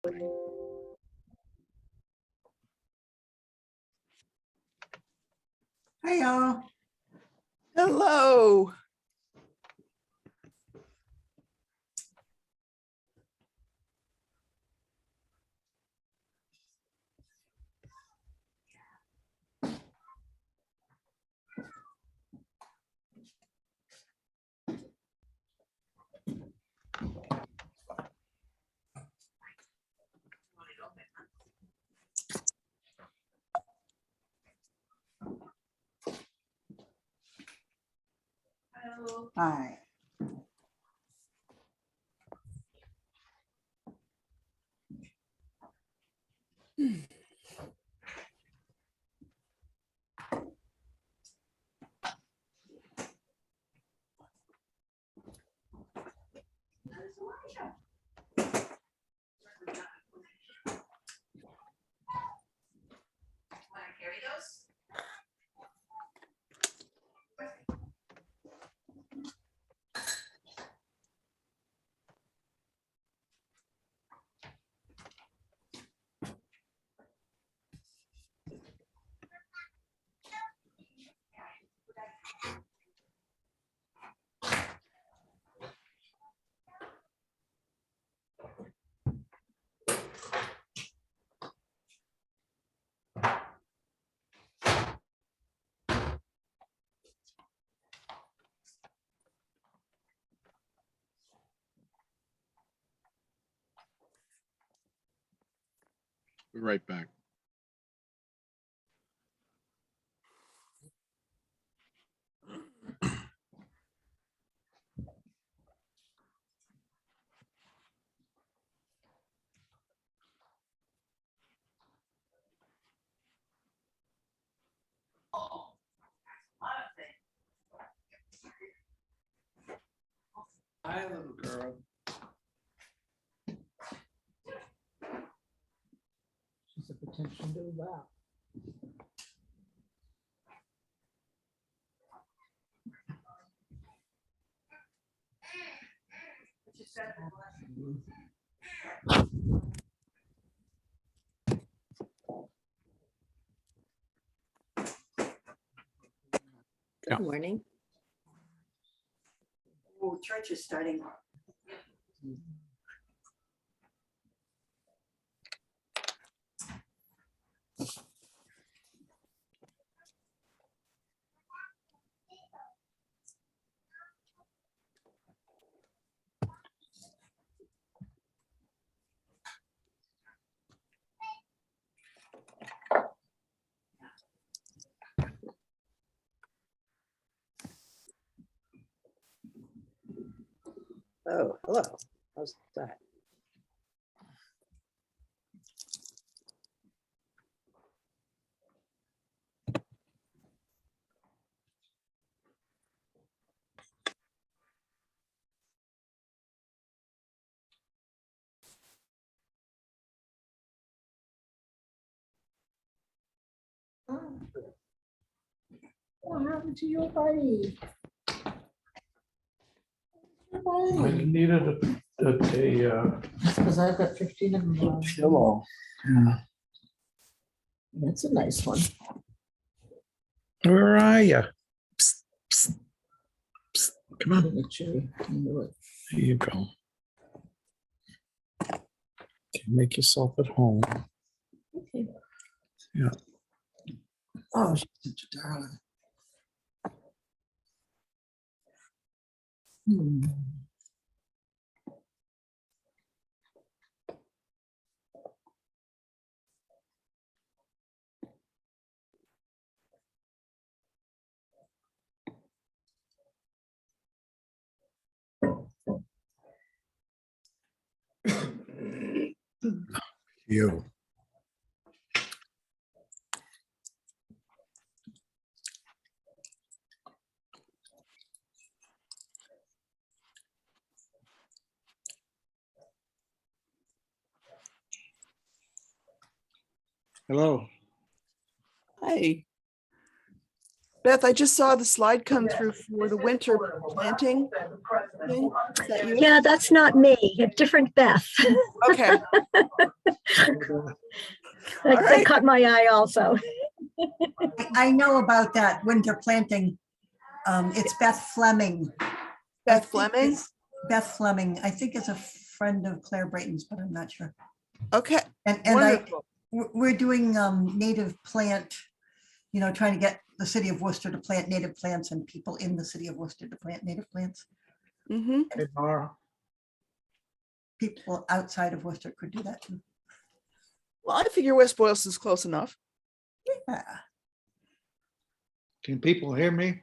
Hi, y'all. Hello. Hi. Be right back. Hi, little girl. She's a potential new wow. Yeah. Good morning. Oh, church is starting. Oh, hello. How's that? What happened to your buddy? I needed a Because I've got 15 of them. pillow. Yeah. That's a nice one. Where are you? Come on, Look there you go. Okay, make yourself at home. Okay. Yeah. Oh, she's such a darling. Hmm. You. Hello. Hi. Beth, I just saw the slide come through for the winter planting. thing? Is that you? Yeah, that's not me, a different Beth. Okay. That right. caught my eye also. I know about that winter planting. It's Beth Fleming. I Beth think Fleming? it's Beth Fleming. I think it's a friend of Claire Brayton's, but I'm not sure. Okay. And Wonderful. we're doing native plant, trying to get the city of Worcester to plant native plants and people in the city of Worcester to plant native plants. Mm-hmm. Hey, Mara. People outside of Worcester could do that too. Well, I figure West Boylston's close enough. Yeah. Can people hear me?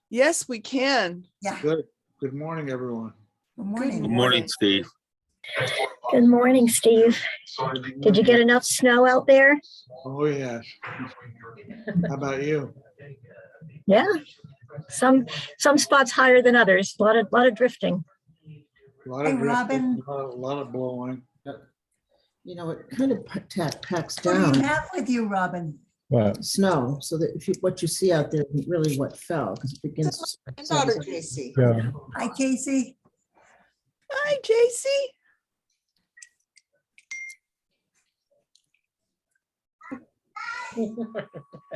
Yes, we can. Yeah. Good. Good morning, everyone. Good morning. Good morning, Steve. Good morning, Steve. Did you get enough snow out there? Oh, yes. How about you? Yeah. Some spots higher than others. A lot of drifting. A lot Hey, of drifting, Robin. a lot of blowing. It kind of packs What do you down have with you, Robin? What? snow, so that what you see out there isn't really what fell, because it begins. Daughter JC. Yeah. Hi, Casey. Hi, JC.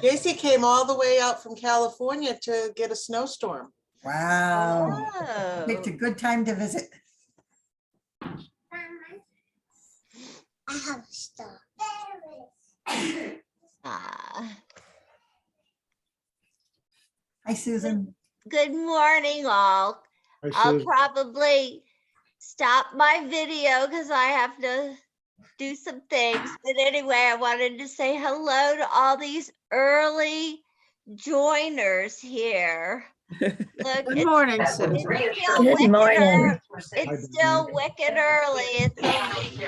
JC came all the way out from California to get a snowstorm. Wow. Oh. It's a good time to visit. I have strawberries. Hi, Susan. Good morning, all. I I'll said, probably stop my video because I have to do some things. But anyway, I wanted to say hello to all these early joiners here. Look, Good morning, Susan. it's still Good wicked morning. It's still wicked early. It's only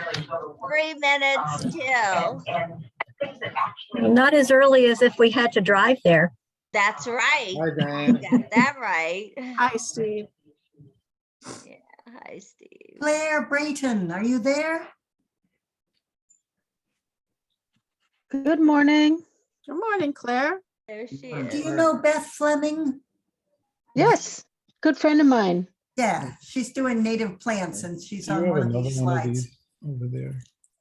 3 minutes till. Not as early as if we had to drive there. That's right. hi, You Diane. got that right. Hi, Steve. Yeah. Hi, Steve. Claire Brayton, are you there? Good morning. Good morning, Claire. There she Do is. you know Beth Fleming? Yes, good friend of mine. Yeah, she's doing native plants and she's Do you on have one of another these one of slides. these over there?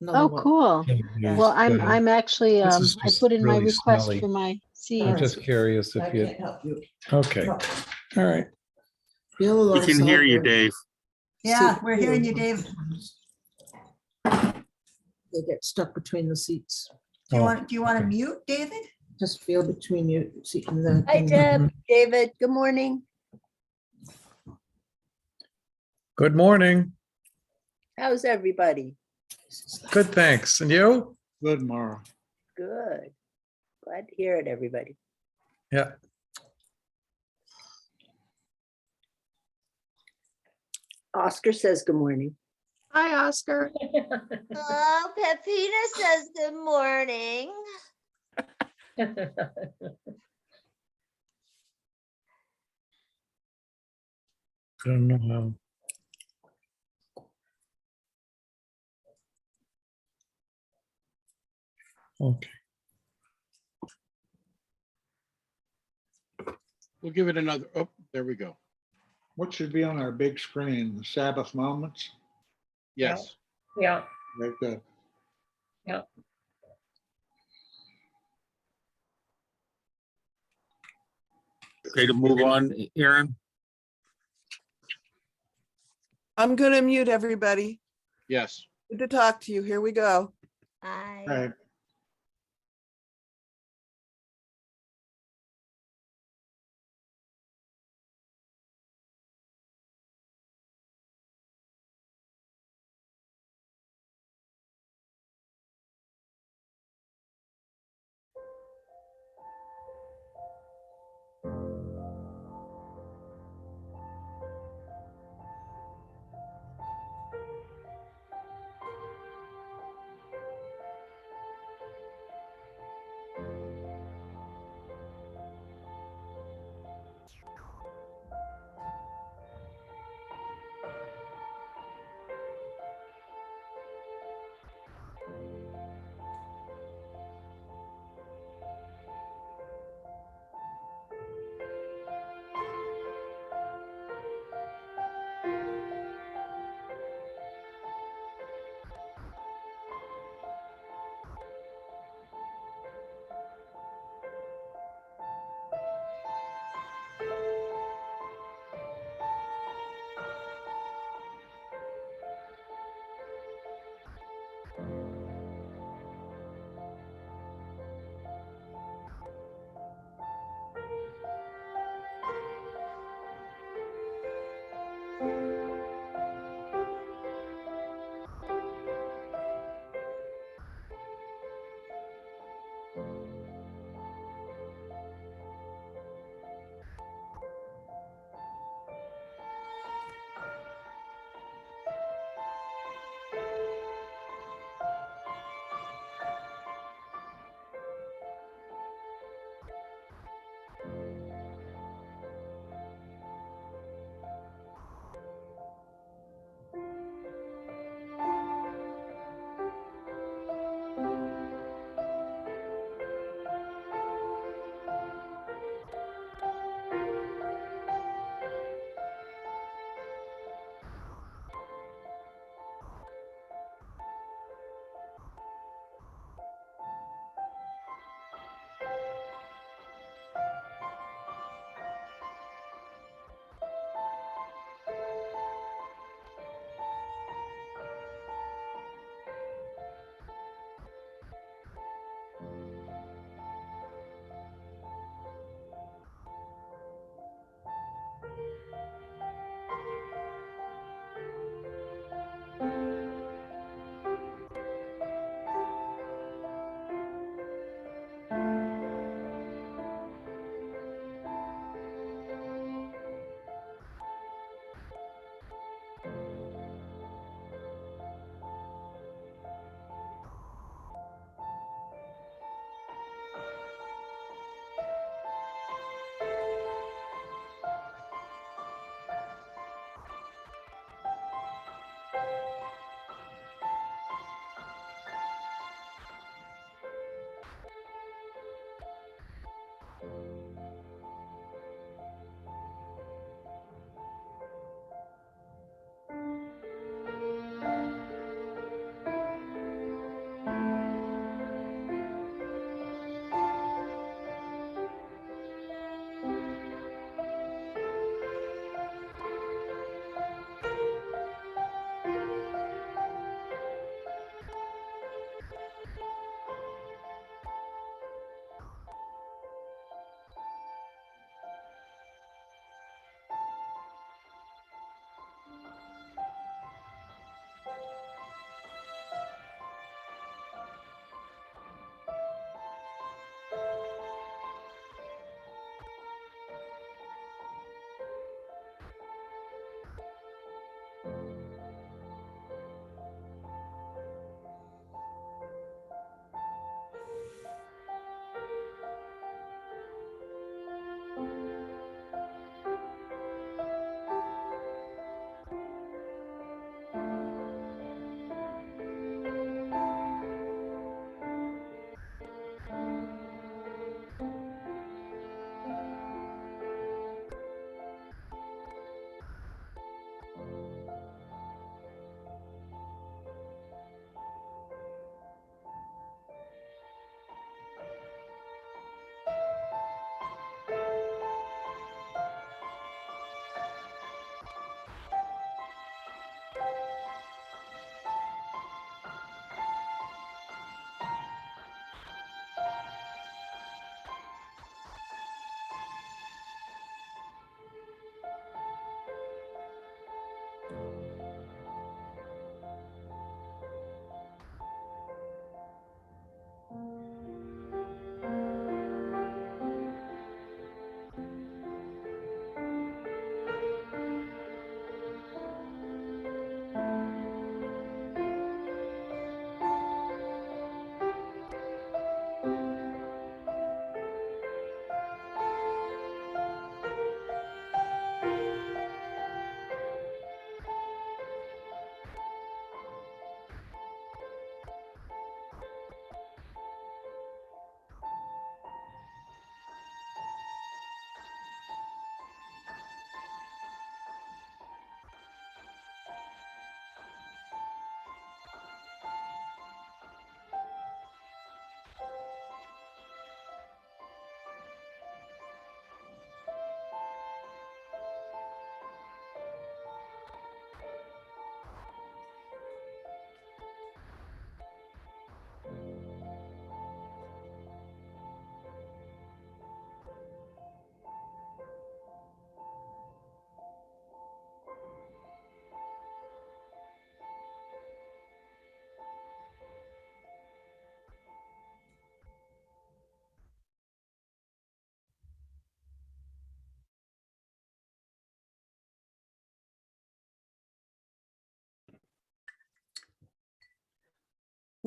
Oh, cool. Yeah. Well, I'm actually, This is I just put in my really request smelly. for my I'm seeds. just curious I if you, can't help you. okay, all right. Feel a We lot can hear you, softer. Dave. Yeah, See- we're hearing you, Dave. They get stuck between the seats. Do you Oh, want to okay. mute, David? Just feel between you, seat and the. Hi, and the- Deb. David, good morning. Good morning. How's everybody? Good, thanks. And you? Good, Mara. Good. Glad to hear it, everybody. Yeah. Oscar says good morning. Hi, Oscar. Oh, Pepina says good morning. I don't know how. Okay. We'll give it another, oh, there we go. What should be on our big screen? The Sabbath moments? Yes. Yeah. Very good. Okay, to move on, Aaron. I'm going to mute everybody. Yes. Good to talk to you. Here we go. Bye. All right.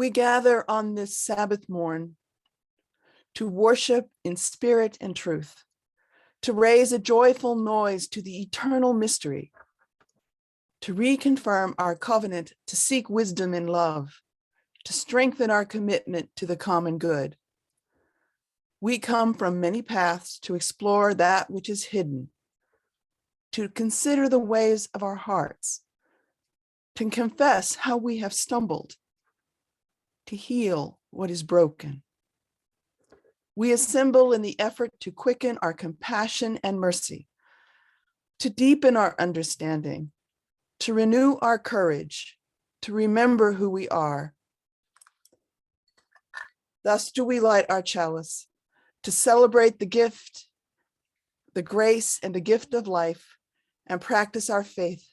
We gather on this Sabbath morn to worship in spirit and truth, to raise a joyful noise to the eternal mystery, to reconfirm our covenant, to seek wisdom in love, to strengthen our commitment to the common good. We come from many paths to explore that which is hidden, to consider the ways of our hearts, to confess how we have stumbled, to heal what is broken. We assemble in the effort to quicken our compassion and mercy, to deepen our understanding, to renew our courage, to remember who we are. Thus do we light our chalice to celebrate the gift, the grace, and the gift of life, and practice our faith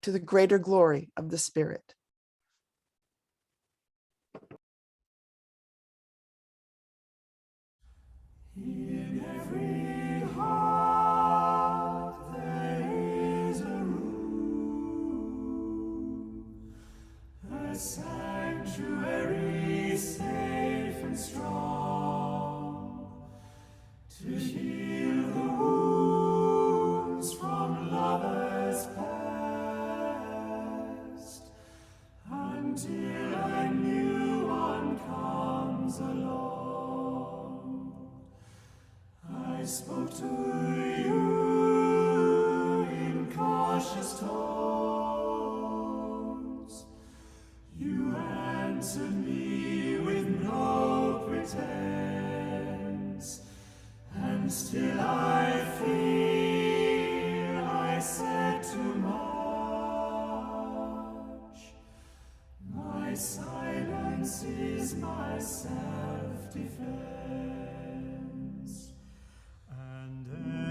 to the greater glory of the Spirit. In every heart there is a room, a sanctuary safe and strong, to heal the wounds from lovers past, until a new one comes along. I spoke to you in cautious tones. You answered me with no pretense, and still I fear I said too much. My silence is my self-defense. And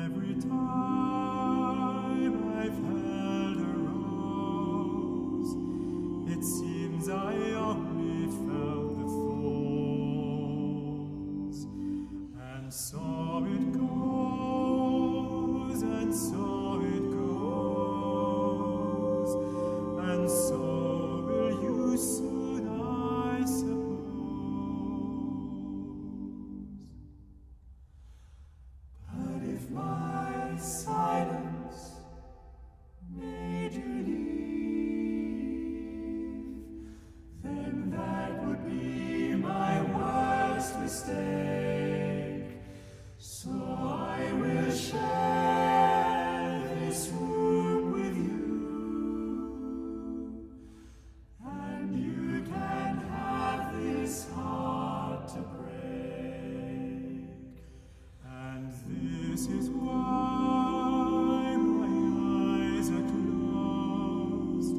every time I've held a rose, it seems I only felt the thorns. And so it goes, and so it goes, and so will you soon, I suppose. But if my silence made you leave, then that would be my worst mistake. So I will share this room with you, and you can have this heart to break. And this is why my eyes are closed.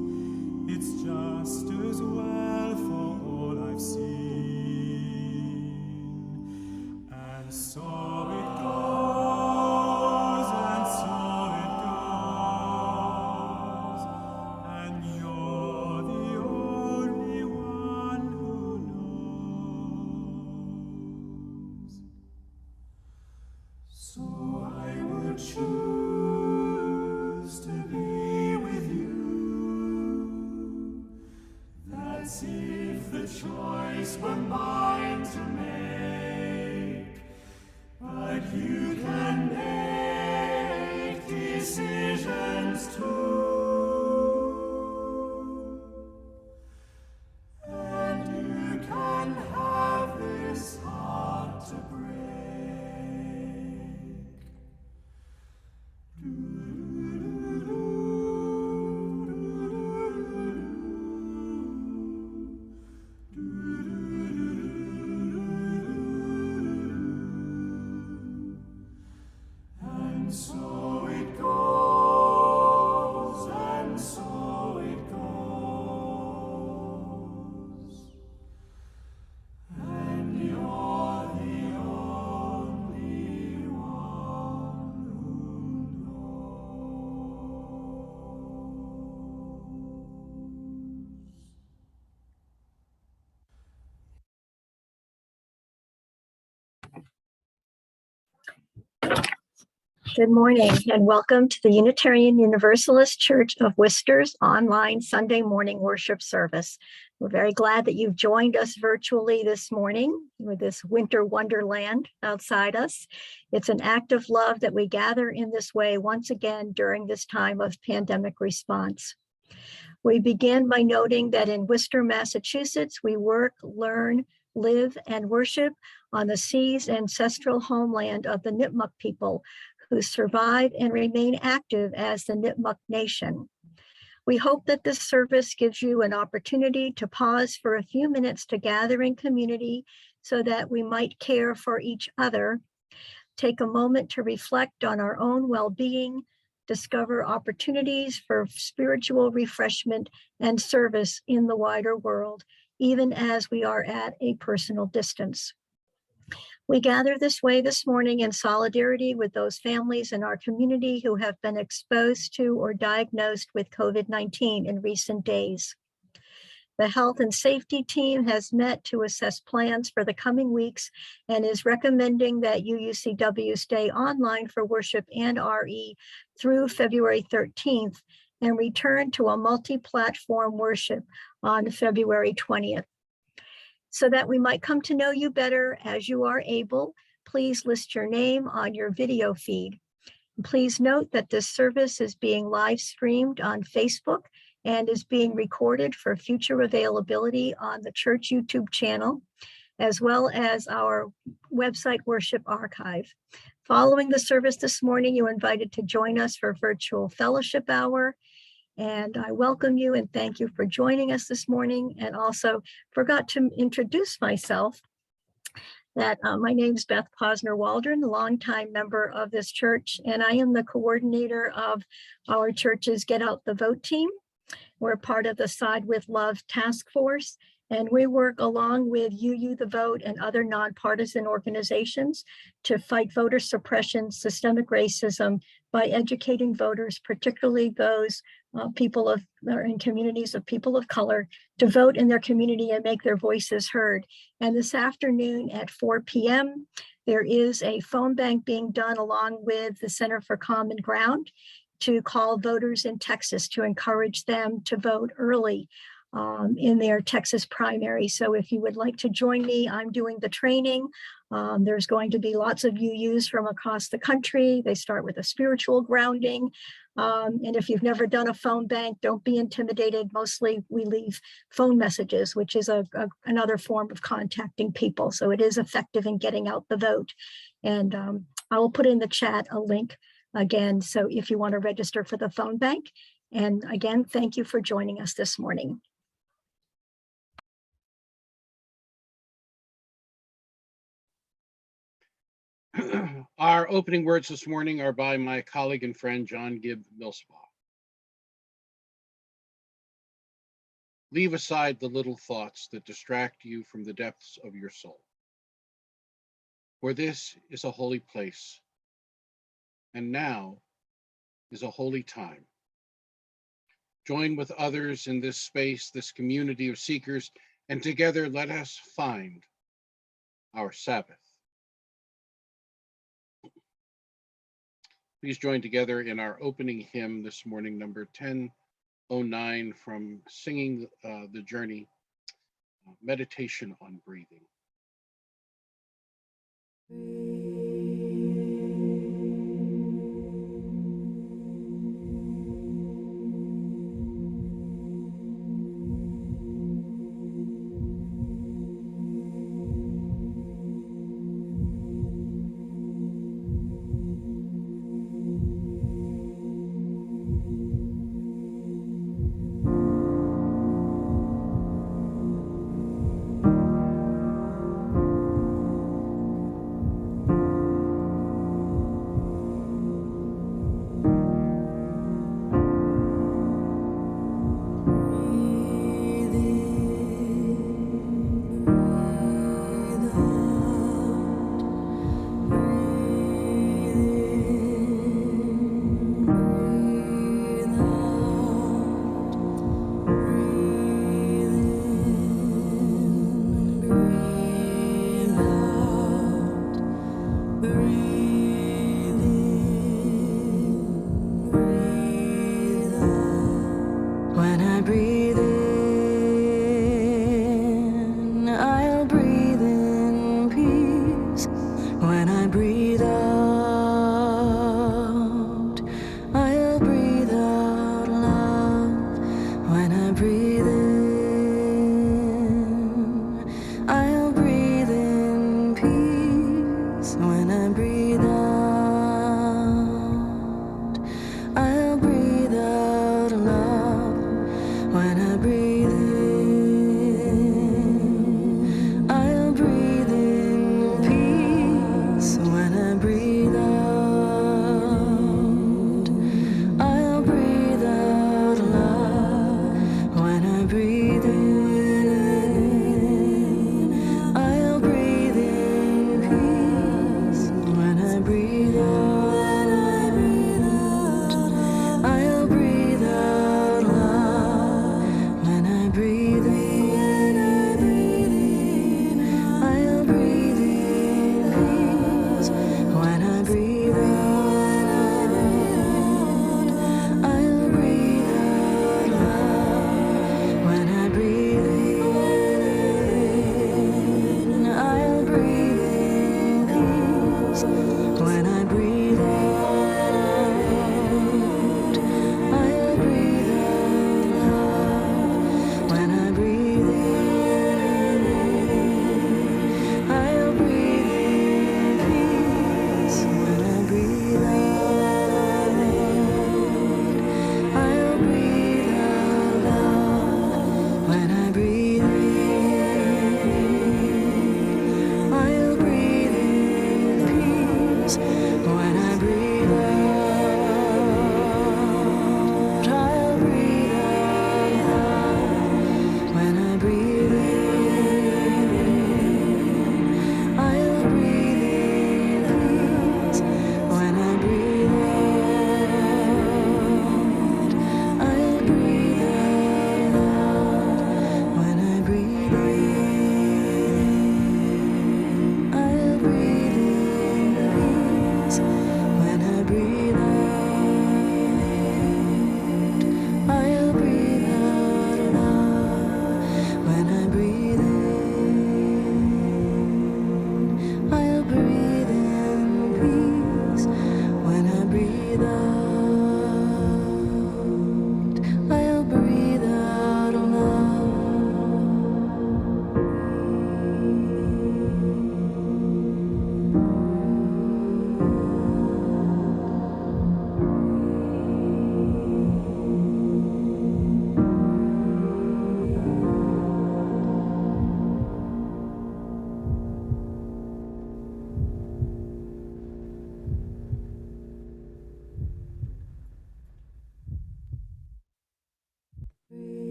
It's just as well for all I've seen. And so it goes, and so it goes. And you're the only one who knows. So I would choose to be with you. That's if the choice were mine to make. But you can make decisions too. And you can have this heart to break. And so it goes, Good morning and welcome to the Unitarian Universalist Church of Worcester's online Sunday morning worship service. We're very glad that you've joined us virtually this morning with this winter wonderland outside us. It's an act of love that we gather in this way once again during this time of pandemic response. We begin by noting that in Worcester, Massachusetts, we work, learn, live, and worship on the sea's ancestral homeland of the Nipmuc people, who survive and remain active as the Nipmuc Nation. We hope that this service gives you an opportunity to pause for a few minutes to gather in community so that we might care for each other, take a moment to reflect on our own well-being, discover opportunities for spiritual refreshment and service in the wider world, even as we are at a personal distance. We gather this way this morning in solidarity with those families in our community who have been exposed to or diagnosed with COVID-19 in recent days. The health and safety team has met to assess plans for the coming weeks and is recommending that UUCW stay online for worship and RE through February 13th and return to a multi-platform worship on February 20th. So that we might come to know you better as you are able, please list your name on your video feed. Please note that this service is being live streamed on Facebook and is being recorded for future availability on the church YouTube channel, as well as our website worship archive. Following the service this morning, you're invited to join us for virtual fellowship hour. And I welcome you and thank you for joining us this morning. And also forgot to introduce myself, that my name is Beth Posner-Waldron, a longtime member of this church, and I am the coordinator of our church's Get Out the Vote team. We're part of the Side with Love task force, and we work along with UU the Vote and other nonpartisan organizations to fight voter suppression, systemic racism by educating voters, particularly those people of or in communities of people of color, to vote in their community and make their voices heard. And this afternoon at 4 p.m., there is a phone bank being done along with the Center for Common Ground to call voters in Texas to encourage them to vote early in their Texas primary. So if you would like to join me, I'm doing the training. There's going to be lots of UUs from across the country. They start with a spiritual grounding. And if you've never done a phone bank, don't be intimidated. Mostly we leave phone messages, which is another form of contacting people. So it is effective in getting out the vote. And I will put in the chat a link again. So if you want to register for the phone bank. And again, thank you for joining us this morning. Our opening words this morning are by my colleague and friend, John Gibb Millspaugh. Leave aside the little thoughts that distract you from the depths of your soul. For this is a holy place, and now is a holy time. Join with others in this space, this community of seekers, and together let us find our Sabbath. Please join together in our opening hymn this morning, number 1009, from Singing the Journey, Meditation on Breathing.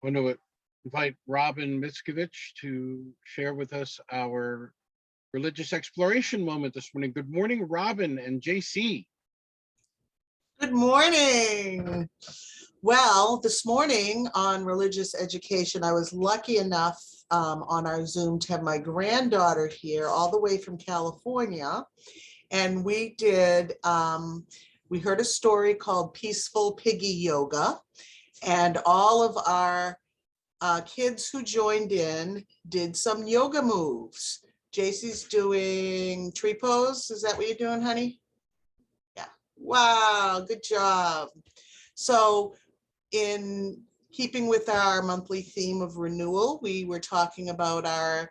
want to invite Robin Mitskovich to share with us our religious exploration moment this morning. Good morning, Robin and JC. Good morning. Well, this morning on religious education, I was lucky enough on our Zoom to have my granddaughter here all the way from California. And we heard a story called Peaceful Piggy Yoga. And all of our kids who joined in did some yoga moves. JC's doing tree pose. Is that what you're doing, honey? Yeah. Wow, good job. So in keeping with our monthly theme of renewal, we were talking about our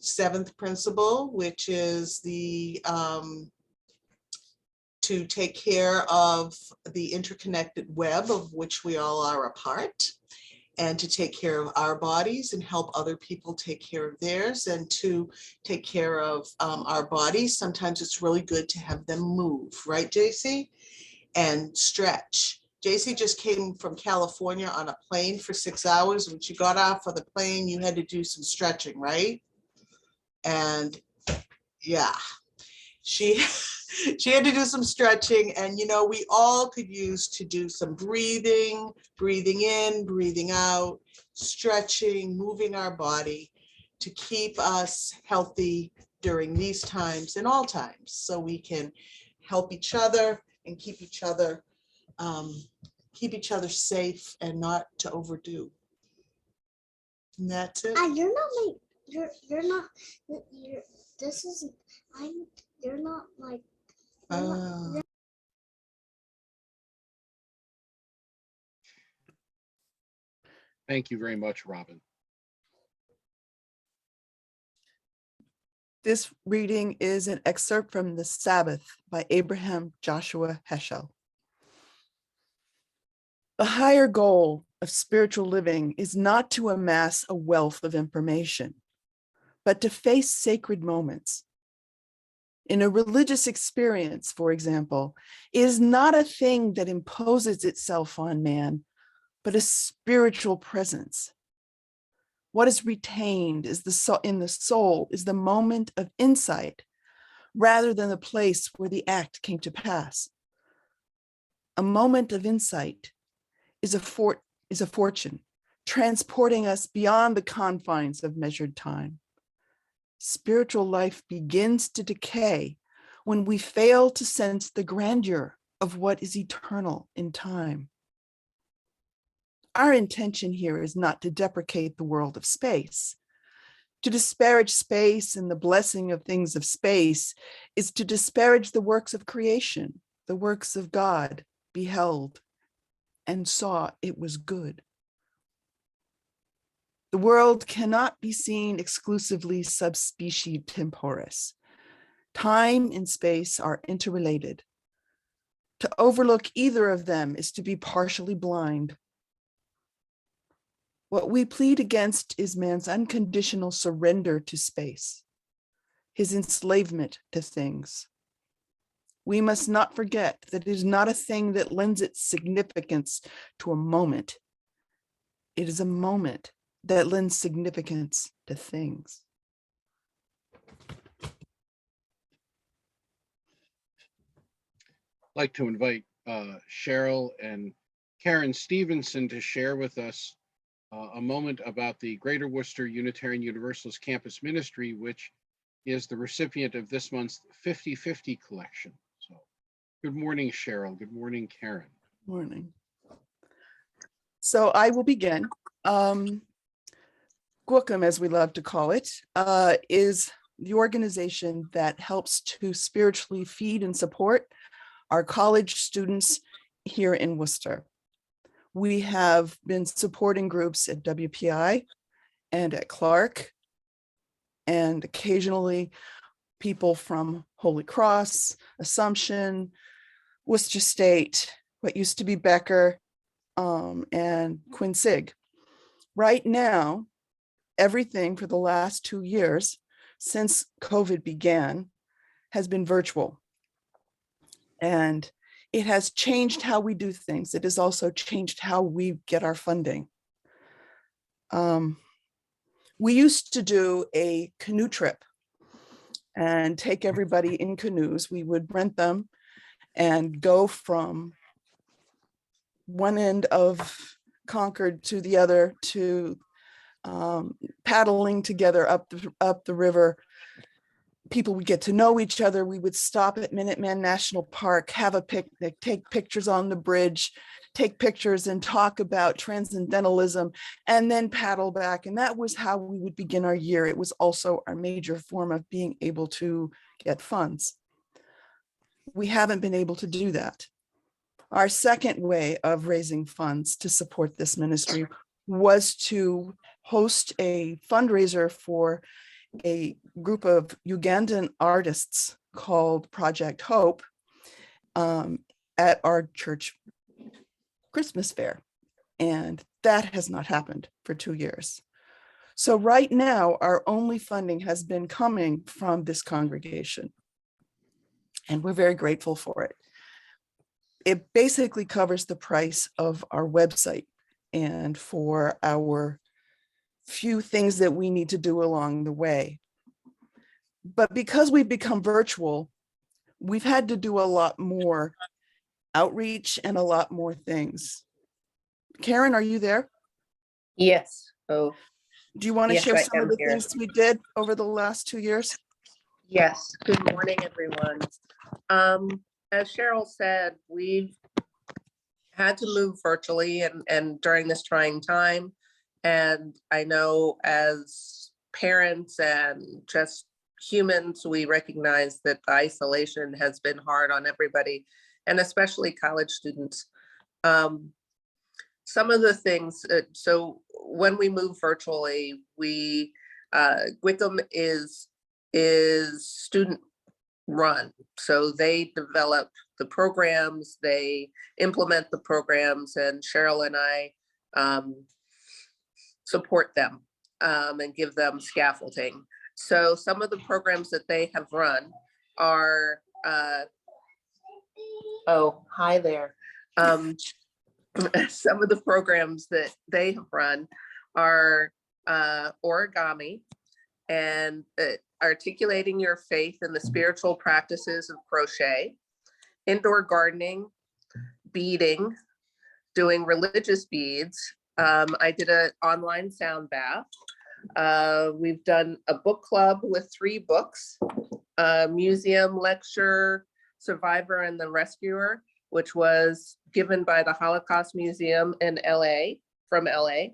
7th principle, which is the to take care of the interconnected web of which we all are a part, and to take care of our bodies and help other people take care of theirs, and to take care of our bodies. Sometimes it's really good to have them move, right, JC? And stretch. JC just came from California on a plane for 6 hours. When she got off of the plane, you had to do some stretching, right? And yeah, she had to do some stretching. And we all could use to do some breathing in, breathing out, stretching, moving our body to keep us healthy during these times and all times, so we can help each other and keep each other safe and not to overdo. And that's it. You're not like you're not this is you're not like Thank you very much, Robin. This reading is an excerpt from the Sabbath by Abraham Joshua Heschel. The higher goal of spiritual living is not to amass a wealth of information, but to face sacred moments. In a religious experience, for example, is not a thing that imposes itself on man, but a spiritual presence. What is retained is in the soul is the moment of insight, rather than the place where the act came to pass. A moment of insight is a fortune, transporting us beyond the confines of measured time. Spiritual life begins to decay when we fail to sense the grandeur of what is eternal in time. Our intention here is not to deprecate the world of space. To disparage space and the blessing of things of space is to disparage the works of creation, the works of God beheld and saw it was good. The world cannot be seen exclusively sub specie temporis. Time and space are interrelated. To overlook either of them is to be partially blind. What we plead against is man's unconditional surrender to space, his enslavement to things. We must not forget that it is not a thing that lends its significance to a moment. It is a moment that lends significance to things. I'd like to invite Cheryl and Karen Stevenson to share with us a moment about the Greater Worcester Unitarian Universalist Campus Ministry, which is the recipient of this month's 50/50 collection. So good morning, Cheryl. Good morning, Karen. Morning. So I will begin. GWCM, as we love to call it, is the organization that helps to spiritually feed and support our college students here in Worcester. We have been supporting groups at WPI and at Clark, and occasionally people from Holy Cross, Assumption, Worcester State, what used to be Becker, and Quincy. Right now, everything for the last 2 years since COVID began has been virtual. And it has changed how we do things. It has also changed how we get our funding. We used to do a canoe trip and take everybody in canoes. We would rent them and go from one end of Concord to the other, to paddling together up the river. People would get to know each other. We would stop at Minuteman National Park, have a picnic, take pictures on the bridge, take pictures and talk about transcendentalism, and then paddle back. And that was how we would begin our year. It was also our major form of being able to get funds. We haven't been able to do that. Our second way of raising funds to support this ministry was to host a fundraiser for a group of Ugandan artists called Project Hope at our church Christmas fair. And that has not happened for 2 years. So right now, our only funding has been coming from this congregation. And we're very grateful for it. It basically covers the price of our website and for our few things that we need to do along the way. But because we've become virtual, we've had to do a lot more outreach and a lot more things. Karen, are you there? Yes. Oh, Do you want to yes, share I some of am the here. things we did over the last 2 years? Yes. Good morning, everyone. As Cheryl said, we've had to move virtually and during this trying time. And I know as parents and just humans, we recognize that the isolation has been hard on everybody, and especially college students. Some of the things, so when we move virtually, we, Wickham is student run. So they develop the programs, they implement the programs, and Cheryl and I support them and give them scaffolding. So some of the programs that they have run are, oh, hi there. Some of the programs that they have run are origami and articulating your faith in the spiritual practices of crochet, indoor gardening, beading, doing religious beads. I did an online sound bath. We've done a book club with 3 books, museum lecture, Survivor and the Rescuer, which was given by the Holocaust Museum in LA, from LA.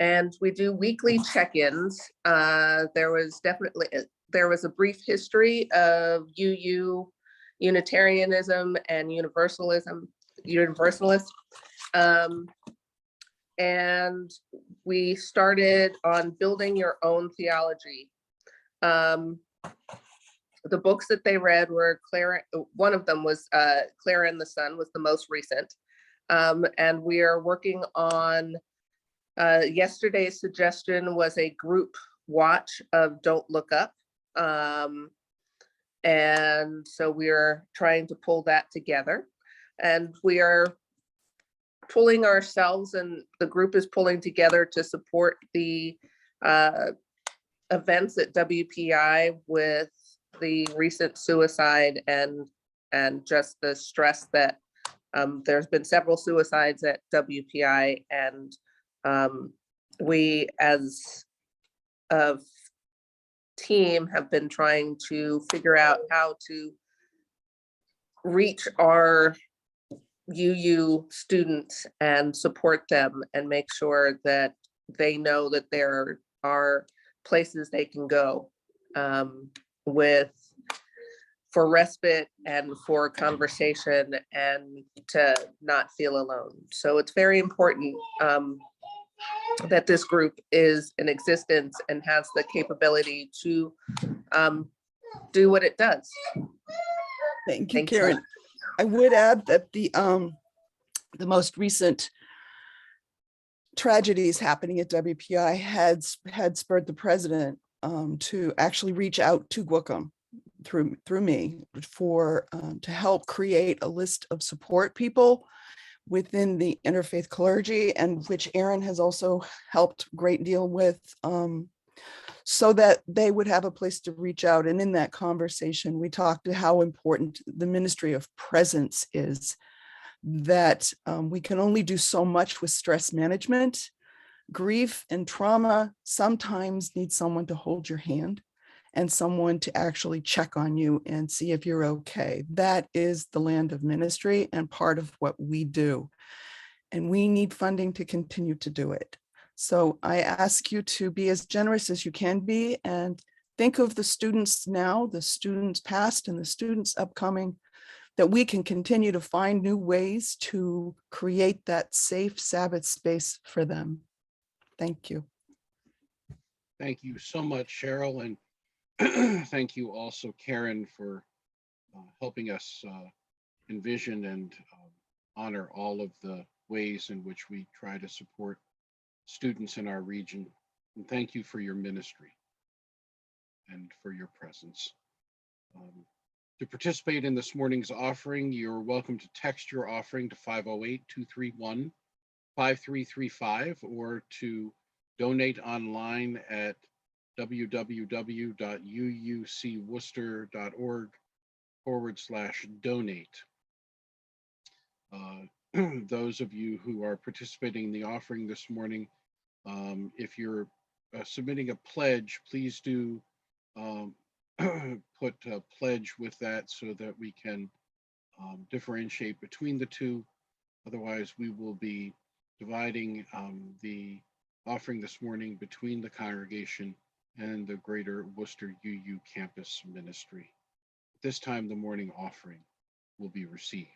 And we do weekly check-ins. There was a brief history of Unitarianism and Universalist. And we started on building your own theology. The books that they read were Clara, one of them was Clara and the Sun was the most recent. And we are working on, yesterday's suggestion was a group watch of Don't Look Up. And so we are trying to pull that together. And we are pulling ourselves, and the group is pulling together to support the events at WPI with the recent suicide and just the stress that there's been several suicides at WPI, and we as a team have been trying to figure out how to reach our UU students and support them and make sure that they know that there are places they can go for respite and for conversation and to not feel alone. So it's very important that this group is in existence and has the capability to do what it does. Thank you, Karen. I would add that the most recent tragedies happening at WPI had spurred the president to actually reach out to Wickham through me for to help create a list of support people within the interfaith clergy, and which Aaron has also helped a great deal with, so that they would have a place to reach out. And in that conversation, we talked to how important the ministry of presence is, that we can only do so much with stress management. Grief and trauma sometimes need someone to hold your hand and someone to actually check on you and see if you're okay. That is the land of ministry and part of what we do. And we need funding to continue to do it. So I ask you to be as generous as you can be and think of the students now, the students past and the students upcoming, that we can continue to find new ways to create that safe Sabbath space for them. Thank you. Thank you so much, Cheryl, and thank you also, Karen, for helping us envision and honor all of the ways in which we try to support students in our region. And thank you for your ministry and for your presence. To participate in this morning's offering, you're welcome to text your offering to 508-231-5335 or to donate online at www.uucworcester.org/donate. Those of you who are participating in the offering this morning, if you're submitting a pledge, please do put a pledge with that so that we can differentiate between the two. Otherwise, we will be dividing the offering this morning between the congregation and the Greater Worcester UU Campus Ministry. At this time, the morning offering will be received.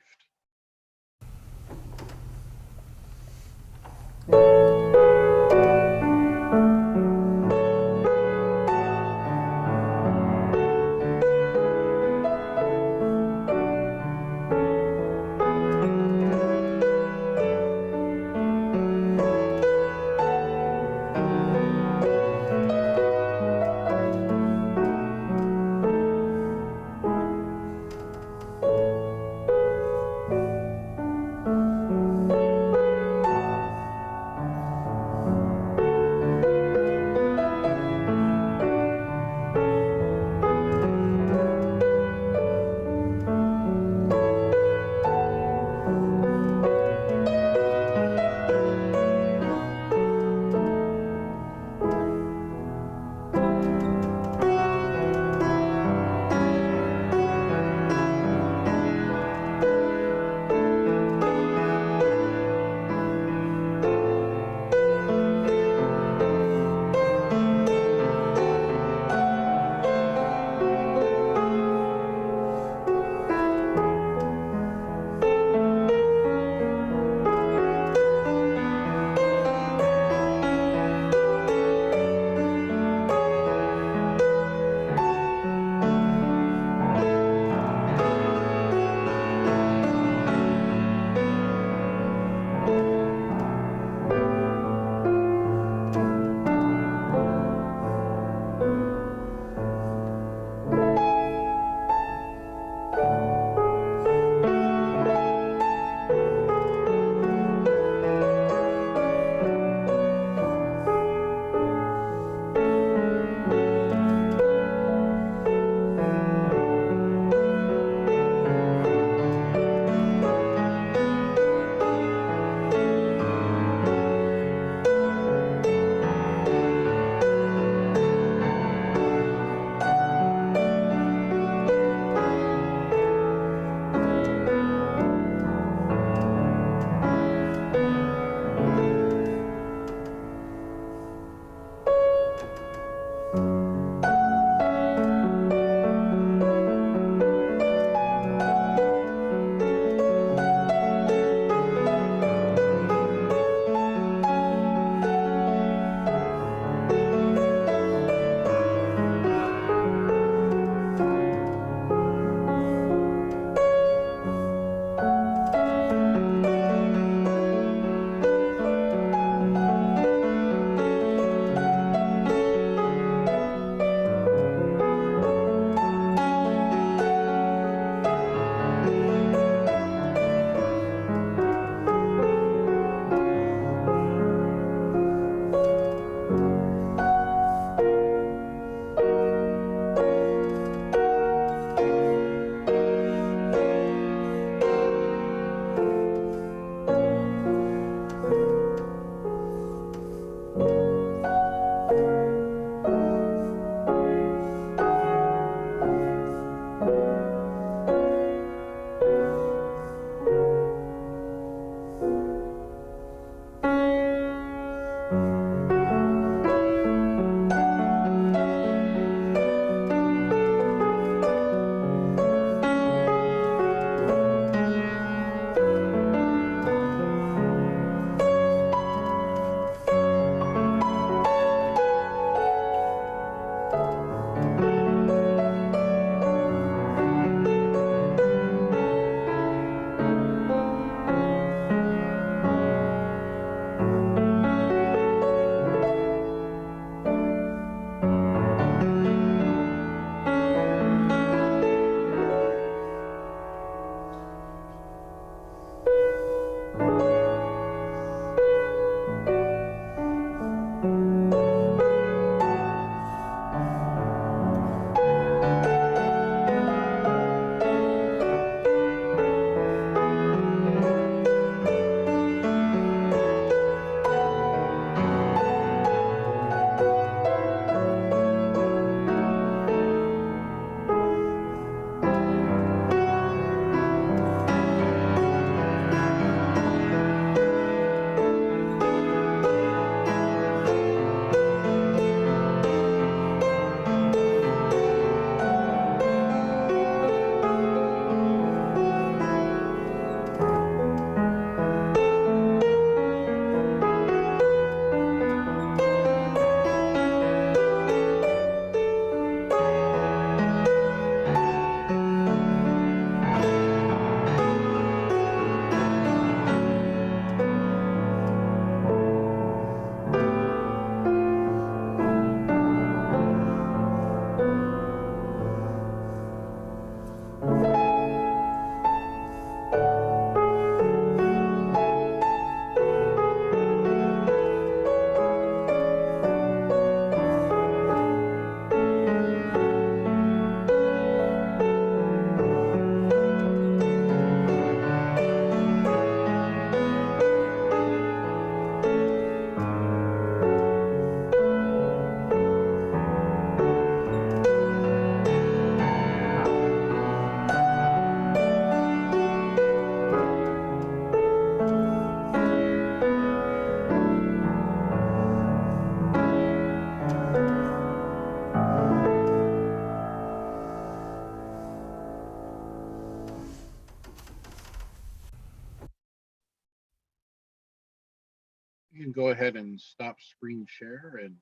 You can go ahead and stop screen share, and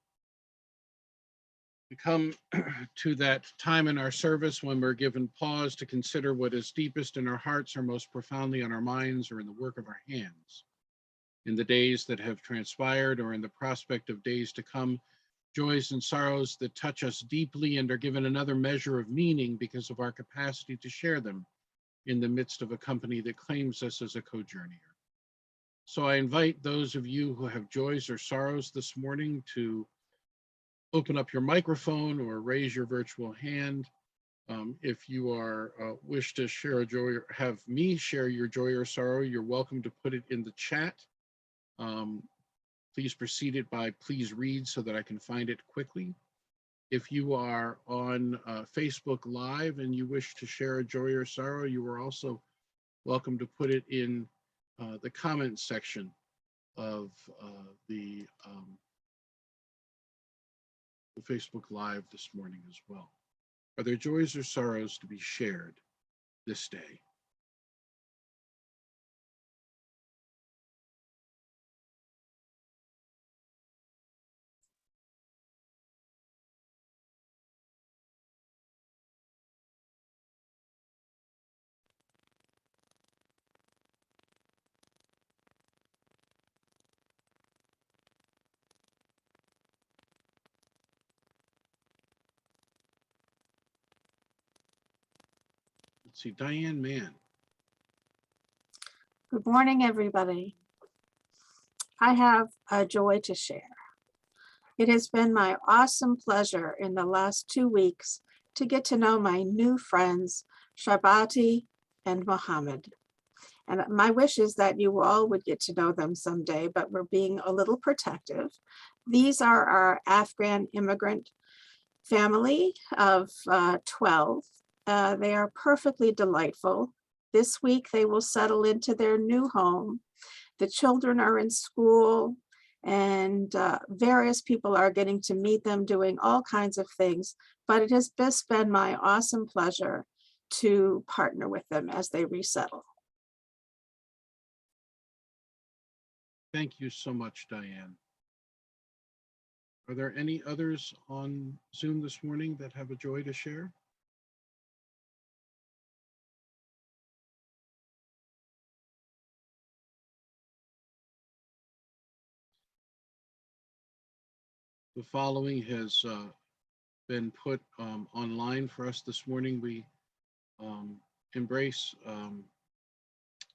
we come to that time in our service when we're given pause to consider what is deepest in our hearts or most profoundly on our minds or in the work of our hands. In the days that have transpired or in the prospect of days to come, joys and sorrows that touch us deeply and are given another measure of meaning because of our capacity to share them in the midst of a company that claims us as a co-journeyer. So I invite those of you who have joys or sorrows this morning to open up your microphone or raise your virtual hand. If you are wish to share a joy or have me share your joy or sorrow, you're welcome to put it in the chat. Please precede it by please read so that I can find it quickly. If you are on Facebook Live and you wish to share a joy or sorrow, you are also welcome to put it in the comments section of the Facebook Live this morning as well. Are there joys or sorrows to be shared this day? Let's see, Diane Mann. Good morning, everybody. I have a joy to share. It has been my awesome pleasure in the last 2 weeks to get to know my new friends, Sharbati and Mohammed. And my wish is that you all would get to know them someday, but we're being a little protective. These are our Afghan immigrant family of 12. They are perfectly delightful. This week, they will settle into their new home. The children are in school, and various people are getting to meet them doing all kinds of things. But it has just been my awesome pleasure to partner with them as they resettle. Thank you so much, Diane. Are there any others on Zoom this morning that have a joy to share? The following has been put online for us this morning. We embrace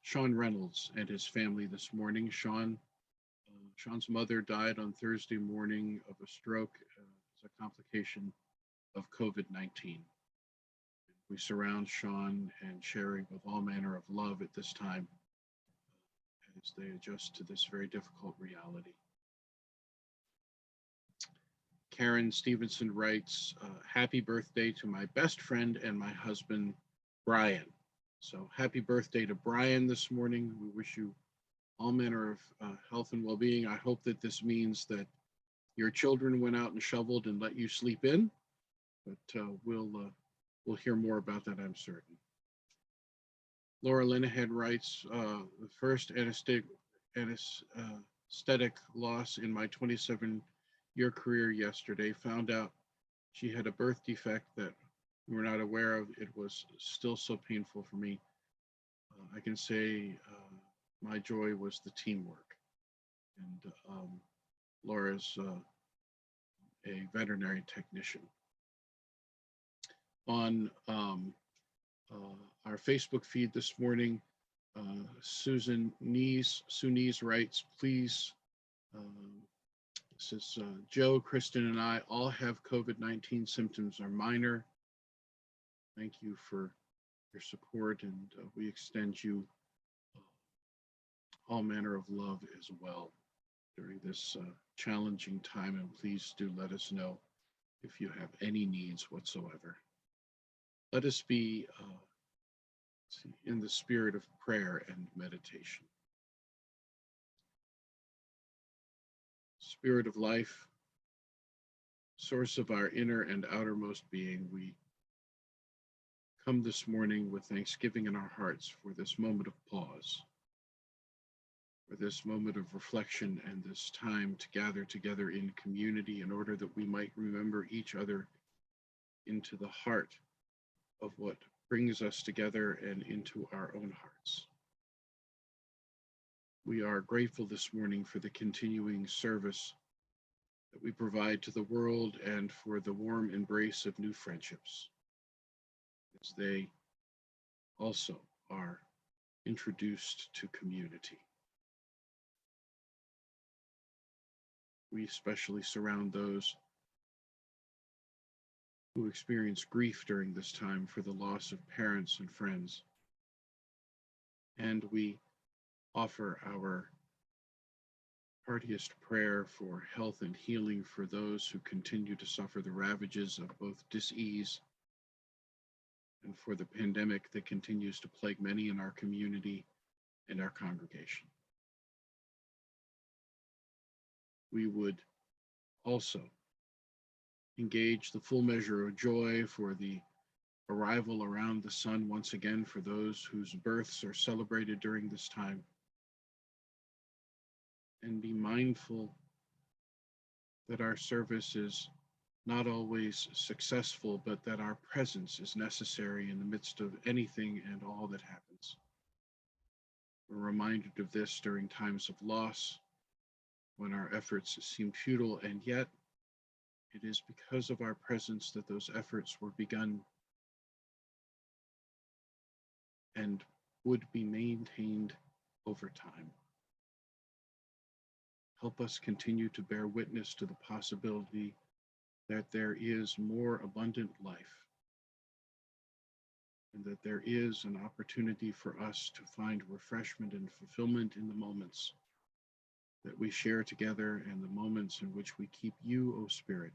Sean Reynolds and his family this morning. Sean's mother died on Thursday morning of a stroke as a complication of COVID-19. We surround Sean and Sherry with all manner of love at this time as they adjust to this very difficult reality. Karen Stevenson writes, happy birthday to my best friend and my husband, Brian. So happy birthday to Brian this morning. We wish you all manner of health and well-being. I hope that this means that your children went out and shoveled and let you sleep in, but we'll hear more about that, I'm certain. Laura Linehan writes, the first anesthetic loss in my 27-year career yesterday. Found out she had a birth defect that we were not aware of. It was still so painful for me. I can say my joy was the teamwork. And Laura's a veterinary technician. On our Facebook feed this morning, Sue Nees writes, please, this is Joe, Kristen, and I all have COVID-19 symptoms are minor. Thank you for your support, and we extend you all manner of love as well during this challenging time, and please do let us know if you have any needs whatsoever. Let us be in the spirit of prayer and meditation. Spirit of life, source of our inner and outermost being, we come this morning with thanksgiving in our hearts for this moment of pause, for this moment of reflection and this time to gather together in community in order that we might remember each other into the heart of what brings us together and into our own hearts. We are grateful this morning for the continuing service that we provide to the world and for the warm embrace of new friendships, as they also are introduced to community. We especially surround those who experience grief during this time for the loss of parents and friends. And we offer our heartiest prayer for health and healing for those who continue to suffer the ravages of both dis-ease and for the pandemic that continues to plague many in our community and our congregation. We would also engage the full measure of joy for the arrival around the sun once again for those whose births are celebrated during this time, and be mindful that our service is not always successful, but that our presence is necessary in the midst of anything and all that happens. We're reminded of this during times of loss, when our efforts seem futile, and yet it is because of our presence that those efforts were begun and would be maintained over time. Help us continue to bear witness to the possibility that there is more abundant life and that there is an opportunity for us to find refreshment and fulfillment in the moments that we share together and the moments in which we keep you, O Spirit,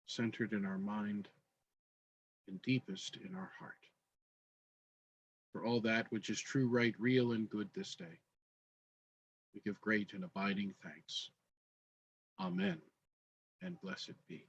centered in our mind and deepest in our heart. For all that which is true, right, real, and good this day, we give great and abiding thanks. Amen, and blessed be.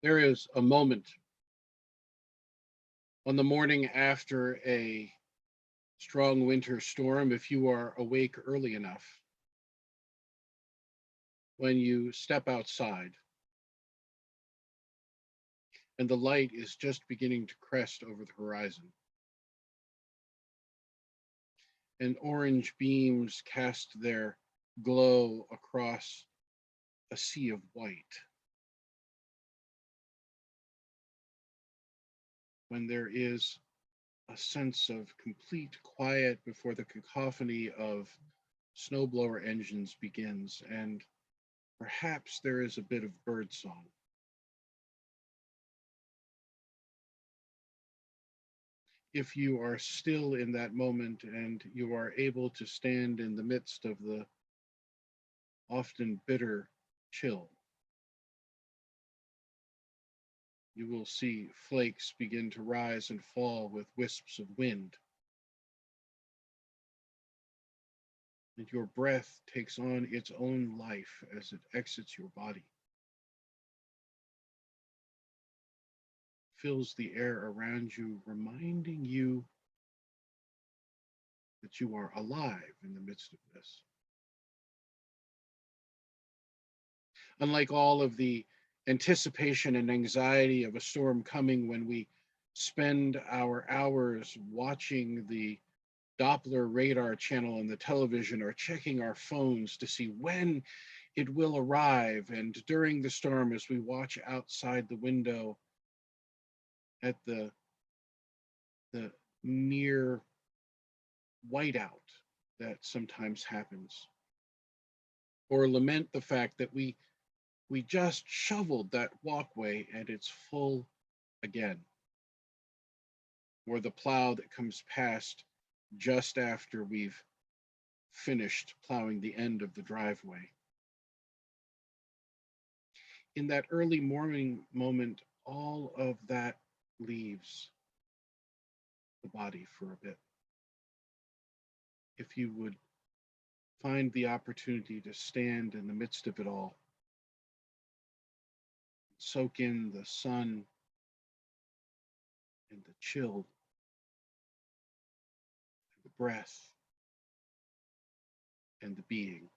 There is a moment on the morning after a strong winter storm, if you are awake early enough, when you step outside and the light is just beginning to crest over the horizon, and orange beams cast their glow across a sea of white. When there is a sense of complete quiet before the cacophony of snowblower engines begins, and perhaps there is a bit of birdsong. If you are still in that moment and you are able to stand in the midst of the often bitter chill, You will see flakes begin to rise and fall with wisps of wind. And your breath takes on its own life as it exits your body, fills the air around you, reminding you that you are alive in the midst of this. Unlike all of the anticipation and anxiety of a storm coming, when we spend our hours watching the Doppler radar channel on the television or checking our phones to see when it will arrive, and during the storm as we watch outside the window at the near whiteout that sometimes happens, or lament the fact that we just shoveled that walkway and it's full again, or the plow that comes past just after we've finished plowing the end of the driveway. In that early morning moment, all of that leaves the body for a bit. If you would find the opportunity to stand in the midst of it all, soak in the sun and the chill, and the breath and the being.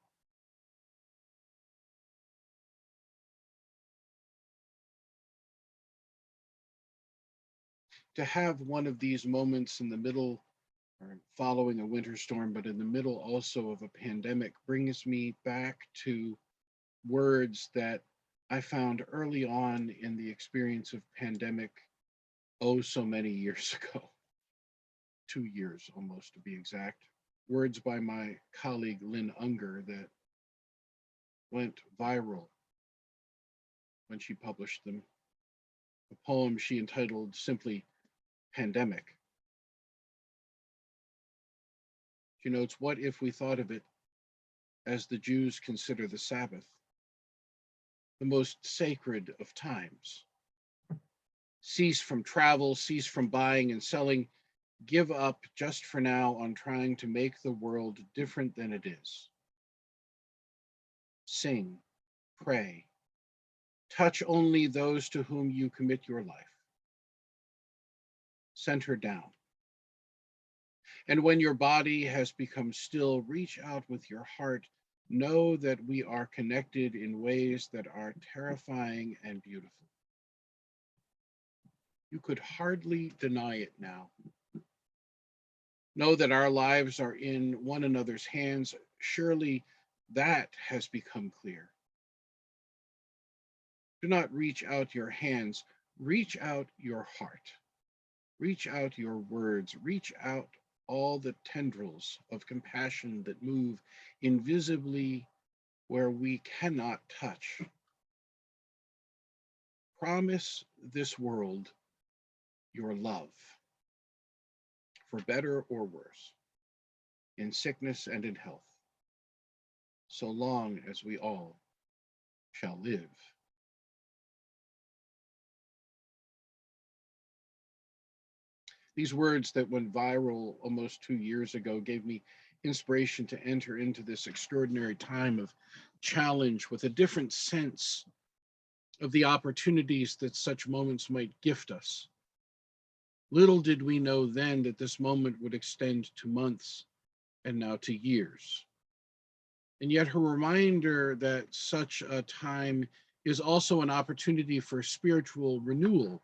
To have one of these moments in the middle or following a winter storm, but in the middle also of a pandemic, brings me back to words that I found early on in the experience of pandemic, oh, so many years ago, 2 years almost to be exact. Words by my colleague Lynn Unger that went viral when she published them. A poem she entitled simply Pandemic. She notes, what if we thought of it as the Jews consider the Sabbath, the most sacred of times? Cease from travel, cease from buying and selling, give up just for now on trying to make the world different than it is. Sing, pray, touch only those to whom you commit your life. Center down. And when your body has become still, reach out with your heart. Know that we are connected in ways that are terrifying and beautiful. You could hardly deny it now. Know that our lives are in one another's hands. Surely that has become clear. Do not reach out your hands, reach out your heart. Reach out your words, reach out all the tendrils of compassion that move invisibly where we cannot touch. Promise this world your love, for better or worse, in sickness and in health, so long as we all shall live. These words that went viral almost 2 years ago gave me inspiration to enter into this extraordinary time of challenge with a different sense of the opportunities that such moments might gift us. Little did we know then that this moment would extend to months and now to years. And yet her reminder that such a time is also an opportunity for spiritual renewal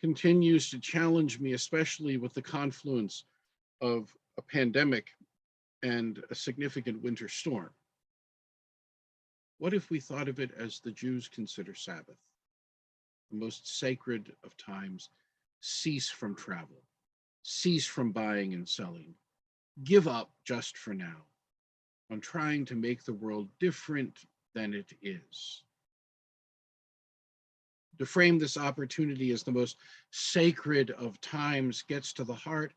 continues to challenge me, especially with the confluence of a pandemic and a significant winter storm. What if we thought of it as the Jews consider Sabbath, the most sacred of times? Cease from travel, cease from buying and selling, give up just for now on trying to make the world different than it is. To frame this opportunity as the most sacred of times gets to the heart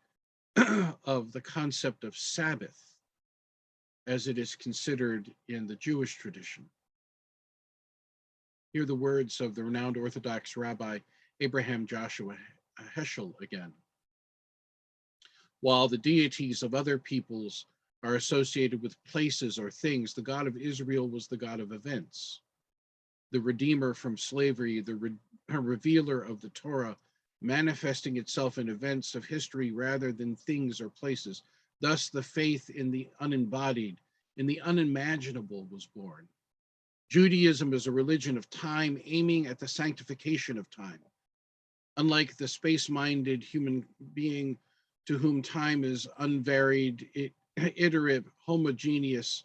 of the concept of Sabbath as it is considered in the Jewish tradition. Hear the words of the renowned Orthodox Rabbi Abraham, Joshua, Heschel again. While the deities of other peoples are associated with places or things, the God of Israel was the God of events, the Redeemer from slavery, the revealer of the Torah, manifesting itself in events of history rather than things or places. Thus, the faith in the unembodied, in the unimaginable was born. Judaism is a religion of time aiming at the sanctification of time. Unlike the space-minded human being to whom time is unvaried, iterative, homogeneous,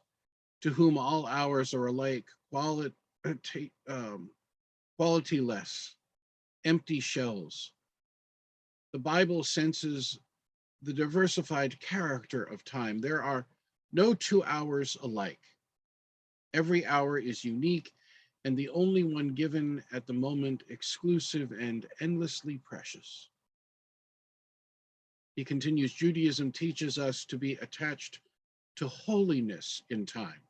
to whom all hours are alike, qualityless, empty shells. The Bible senses the diversified character of time. There are no 2 hours alike. Every hour is unique and the only one given at the moment, exclusive and endlessly precious. He continues, Judaism teaches us to be attached to holiness in time,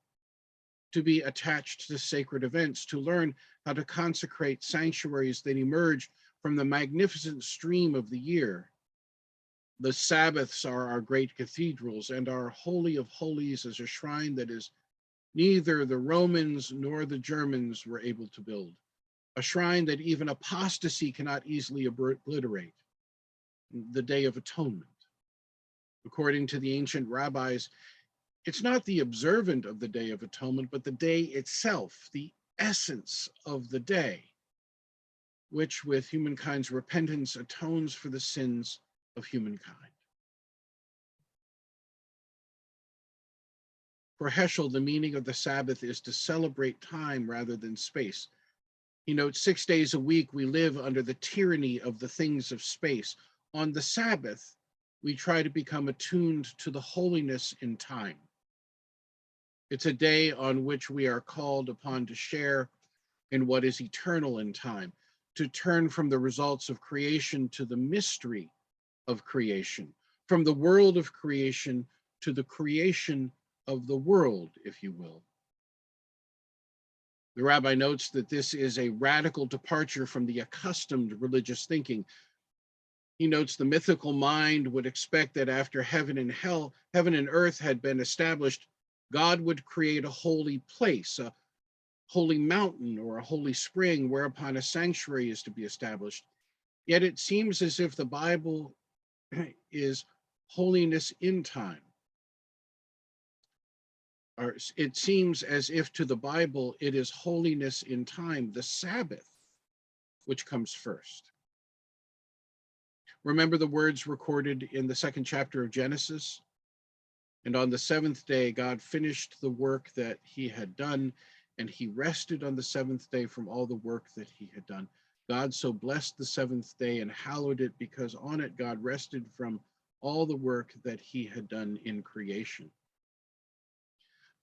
to be attached to sacred events, to learn how to consecrate sanctuaries that emerge from the magnificent stream of the year. The Sabbaths are our great cathedrals, and our Holy of Holies is a shrine that is neither the Romans nor the Germans were able to build, a shrine that even apostasy cannot easily obliterate, the Day of Atonement. According to the ancient rabbis, it's not the observant of the Day of Atonement, but the day itself, the essence of the day, which with humankind's repentance atones for the sins of humankind. For Heschel, the meaning of the Sabbath is to celebrate time rather than space. He notes 6 days a week we live under the tyranny of the things of space. On the Sabbath, we try to become attuned to the holiness in time. It's a day on which we are called upon to share in what is eternal in time, to turn from the results of creation to the mystery of creation, from the world of creation to the creation of the world, if you will. The rabbi notes that this is a radical departure from the accustomed religious thinking. He notes the mythical mind would expect that after heaven and earth had been established, God would create a holy place, a holy mountain or a holy spring whereupon a sanctuary is to be established. Yet it seems as if the Bible is holiness in time. Or it seems as if to the Bible it is holiness in time, the Sabbath, which comes first. Remember the words recorded in the 2nd chapter of Genesis? And on the 7th day, God finished the work that he had done, and he rested on the 7th day from all the work that he had done. God so blessed the 7th day and hallowed it, because on it God rested from all the work that he had done in creation.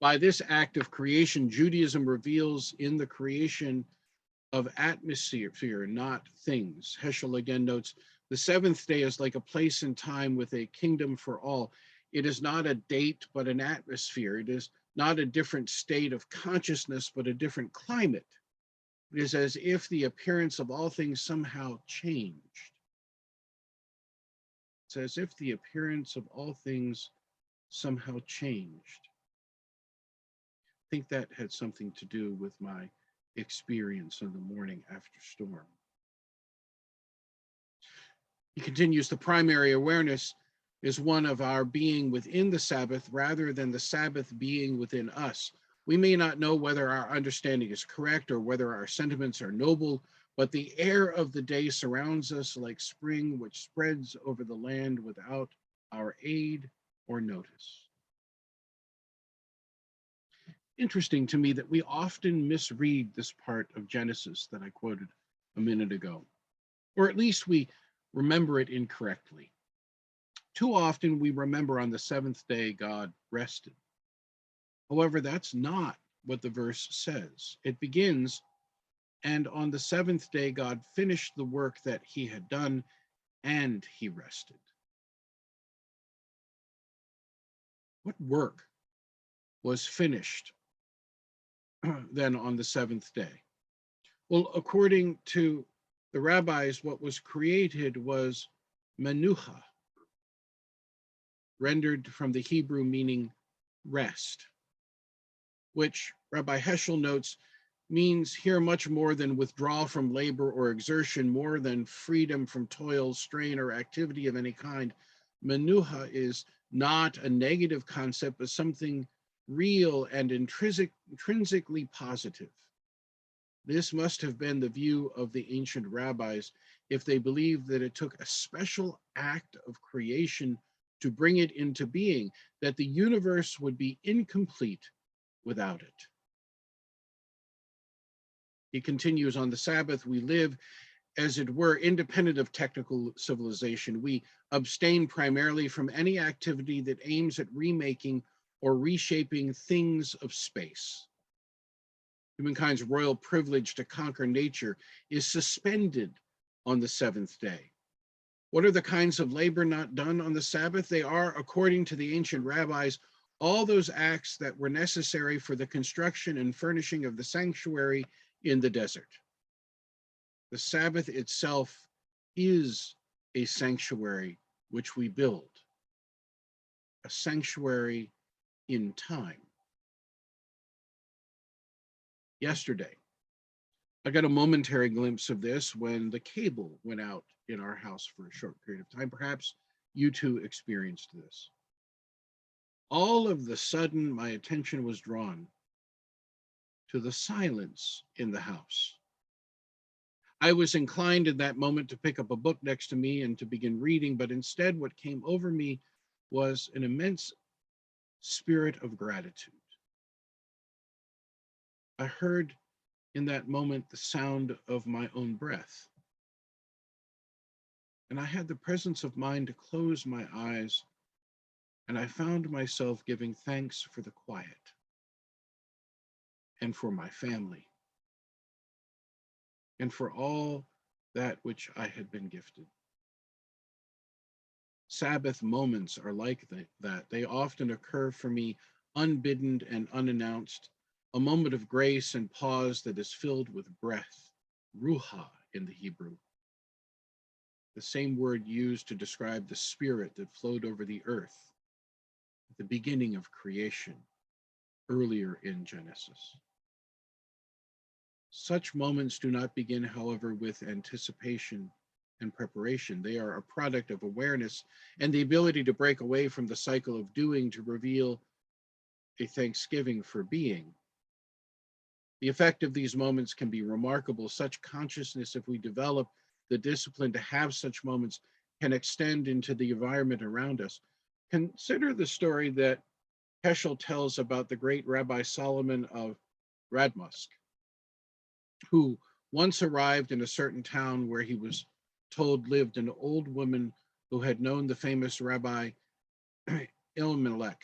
By this act of creation, Judaism reveals in the creation of atmosphere, not things. Heschel again notes, the 7th day is like a place in time with a kingdom for all. It is not a date, but an atmosphere. It is not a different state of consciousness, but a different climate. It is as if the appearance of all things somehow changed. It's as if the appearance of all things somehow changed. I think that had something to do with my experience on the morning after storm. He continues, the primary awareness is one of our being within the Sabbath rather than the Sabbath being within us. We may not know whether our understanding is correct or whether our sentiments are noble, but the air of the day surrounds us like spring, which spreads over the land without our aid or notice. Interesting to me that we often misread this part of Genesis that I quoted a minute ago, or at least we remember it incorrectly. Too often we remember on the 7th day God rested. However, that's not what the verse says. It begins, and on the 7th day God finished the work that he had done, and he rested. What work was finished then on the 7th day? Well, according to the rabbis, what was created was menucha, rendered from the Hebrew meaning rest, which Rabbi Heschel notes means here much more than withdrawal from labor or exertion, more than freedom from toil, strain, or activity of any kind. Menucha is not a negative concept, but something real and intrinsically positive. This must have been the view of the ancient rabbis if they believed that it took a special act of creation to bring it into being, that the universe would be incomplete without it. He continues, on the Sabbath, we live, as it were, independent of technical civilization. We abstain primarily from any activity that aims at remaking or reshaping things of space. Humankind's royal privilege to conquer nature is suspended on the seventh day. What are the kinds of labor not done on the Sabbath? They are, according to the ancient rabbis, all those acts that were necessary for the construction and furnishing of the sanctuary in the desert. The Sabbath itself is a sanctuary which we build, a sanctuary in time. Yesterday, I got a momentary glimpse of this when the cable went out in our house for a short period of time. Perhaps you too experienced this. All of the sudden, my attention was drawn to the silence in the house. I was inclined in that moment to pick up a book next to me and to begin reading, but instead what came over me was an immense spirit of gratitude. I heard in that moment the sound of my own breath. And I had the presence of mind to close my eyes, and I found myself giving thanks for the quiet and for my family and for all that which I had been gifted. Sabbath moments are like that. They often occur for me unbidden and unannounced, a moment of grace and pause that is filled with breath, ruha in the Hebrew, the same word used to describe the spirit that flowed over the earth at the beginning of creation, earlier in Genesis. Such moments do not begin, however, with anticipation and preparation. They are a product of awareness and the ability to break away from the cycle of doing to reveal a thanksgiving for being. The effect of these moments can be remarkable. Such consciousness, if we develop the discipline to have such moments, can extend into the environment around us. Consider the story that Heschel tells about the great Rabbi Solomon of Radmusk, who once arrived in a certain town where he was told lived an old woman who had known the famous Rabbi Elimelech.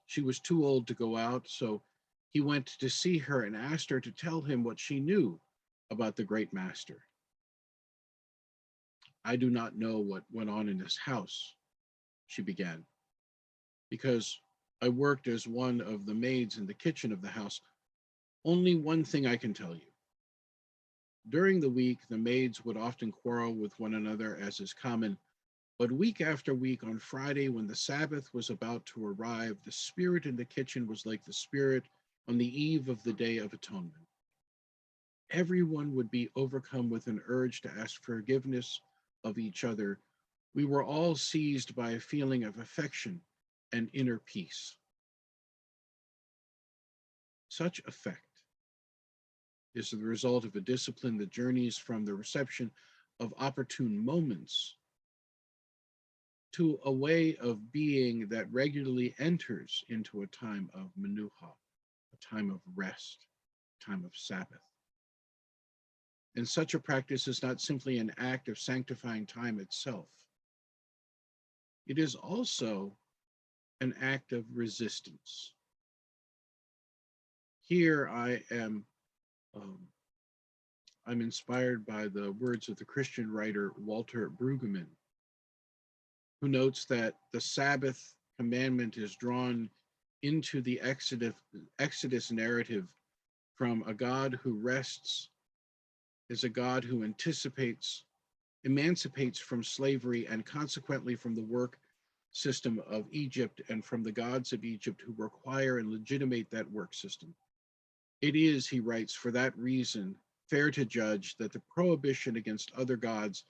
She was too old to go out, so he went to see her and asked her to tell him what she knew about the great master. I do not know what went on in his house, she began, because I worked as one of the maids in the kitchen of the house. Only one thing I can tell you. During the week, the maids would often quarrel with one another, as is common, but week after week, on Friday, when the Sabbath was about to arrive, the spirit in the kitchen was like the spirit on the eve of the Day of Atonement. Everyone would be overcome with an urge to ask forgiveness of each other. We were all seized by a feeling of affection and inner peace. Such effect is the result of a discipline that journeys from the reception of opportune moments to a way of being that regularly enters into a time of menuha, a time of rest, a time of Sabbath. And such a practice is not simply an act of sanctifying time itself. It is also an act of resistance. Here I'm inspired by the words of the Christian writer Walter Brueggemann, who notes that the Sabbath commandment is drawn into the Exodus narrative from a God who rests is a God who emancipates from slavery and consequently from the work system of Egypt and from the gods of Egypt who require and legitimate that work system. It is, he writes, for that reason, fair to judge that the prohibition against other gods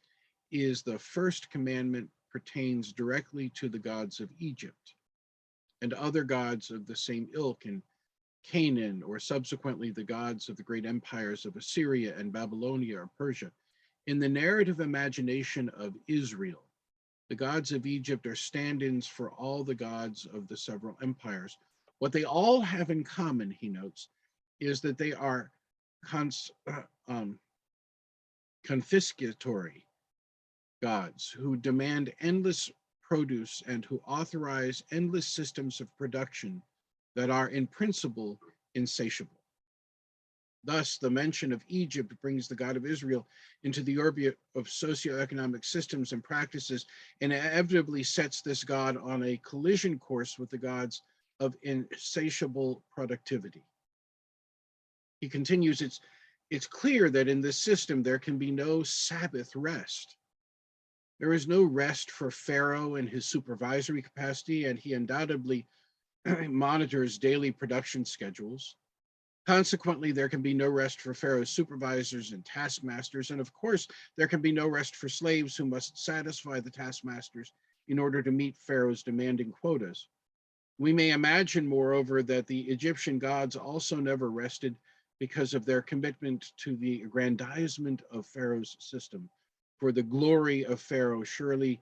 is the first commandment pertains directly to the gods of Egypt and other gods of the same ilk in Canaan, or subsequently the gods of the great empires of Assyria and Babylonia or Persia. In the narrative imagination of Israel, the gods of Egypt are stand-ins for all the gods of the several empires. What they all have in common, he notes, is that they are confiscatory gods who demand endless produce and who authorize endless systems of production that are in principle insatiable. Thus, the mention of Egypt brings the God of Israel into the orbit of socioeconomic systems and practices and inevitably sets this God on a collision course with the gods of insatiable productivity. He continues, it's clear that in this system there can be no Sabbath rest. There is no rest for Pharaoh in his supervisory capacity, and he undoubtedly monitors daily production schedules. Consequently, there can be no rest for Pharaoh's supervisors and taskmasters, and of course, there can be no rest for slaves who must satisfy the taskmasters in order to meet Pharaoh's demanding quotas. We may imagine, moreover, that the Egyptian gods also never rested because of their commitment to the aggrandizement of Pharaoh's system, for the glory of Pharaoh surely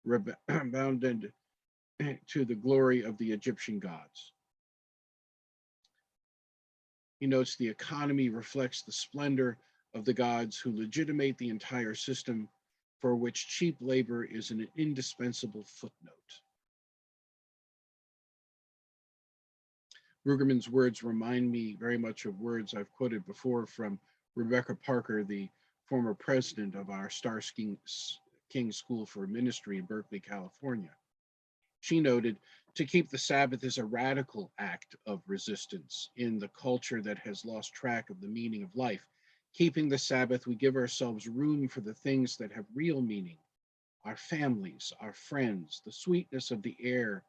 rebounded to the glory of the Egyptian gods. He notes the economy reflects the splendor of the gods who legitimate the entire system, for which cheap labor is an indispensable footnote. Rugerman's words remind me very much of words I've quoted before from Rebecca Parker, the former president of our Star King School for Ministry in Berkeley, California. She noted, to keep the Sabbath is a radical act of resistance in the culture that has lost track of the meaning of life. Keeping the Sabbath, we give ourselves room for the things that have real meaning, our families, our friends, the sweetness of the air,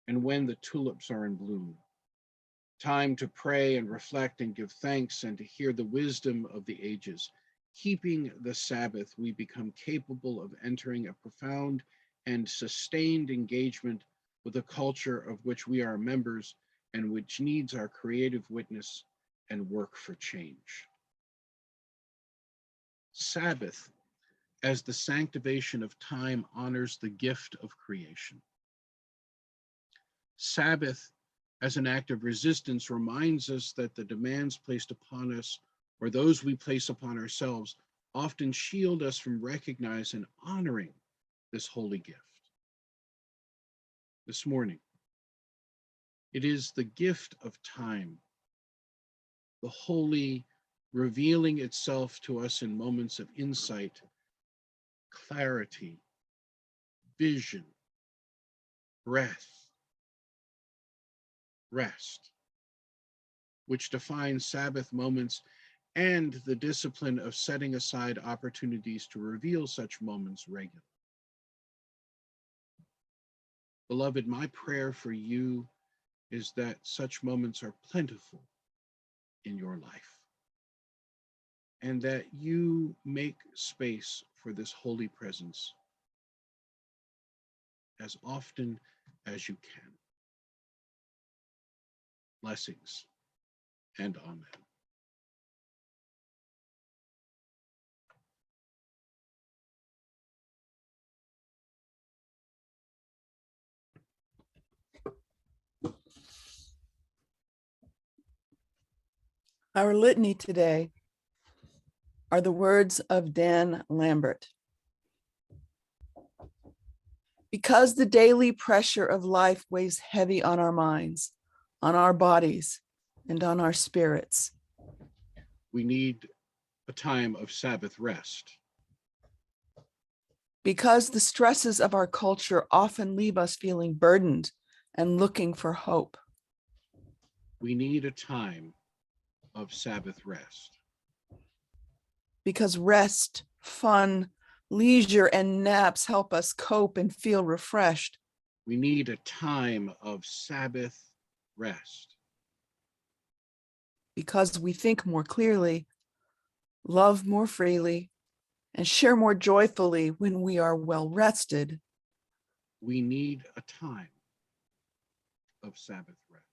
and when the tulips are in bloom. Time to pray and reflect and give thanks and to hear the wisdom of the ages. Keeping the Sabbath, we become capable of entering a profound and sustained engagement with a culture of which we are members and which needs our creative witness and work for change. Sabbath, as the sanctification of time, honors the gift of creation. Sabbath, as an act of resistance, reminds us that the demands placed upon us, or those we place upon ourselves, often shield us from recognizing and honoring this holy gift. This morning, it is the gift of time, the holy revealing itself to us in moments of insight, clarity, vision, breath, rest, which defines Sabbath moments and the discipline of setting aside opportunities to reveal such moments regularly. Beloved, my prayer for you is that such moments are plentiful in your life and that you make space for this holy presence as often as you can. Blessings and amen. Our litany today are the words of Dan Lambert. Because the daily pressure of life weighs heavy on our minds, on our bodies, and on our spirits, we need a time of Sabbath rest. Because the stresses of our culture often leave us feeling burdened and looking for hope, we need a time of Sabbath rest. because rest, fun, leisure, and naps help us cope and feel refreshed. We need a time of Sabbath rest. Because we think more clearly, love more freely, and share more joyfully when we are well rested. We need a time of Sabbath rest.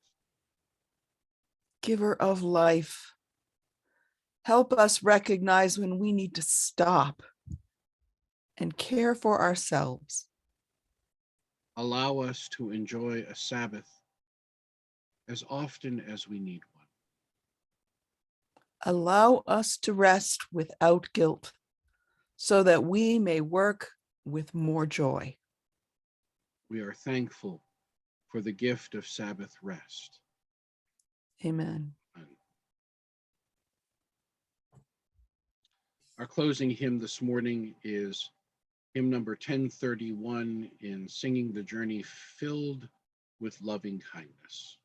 Giver of life, help us recognize when we need to stop and care for ourselves. Allow us to enjoy a Sabbath as often as we need one. Allow us to rest without guilt so that we may work with more joy. We are thankful for the gift of Sabbath rest. Amen. Our closing hymn this morning is hymn number 1031 in Singing the Journey Filled with Loving Kindness.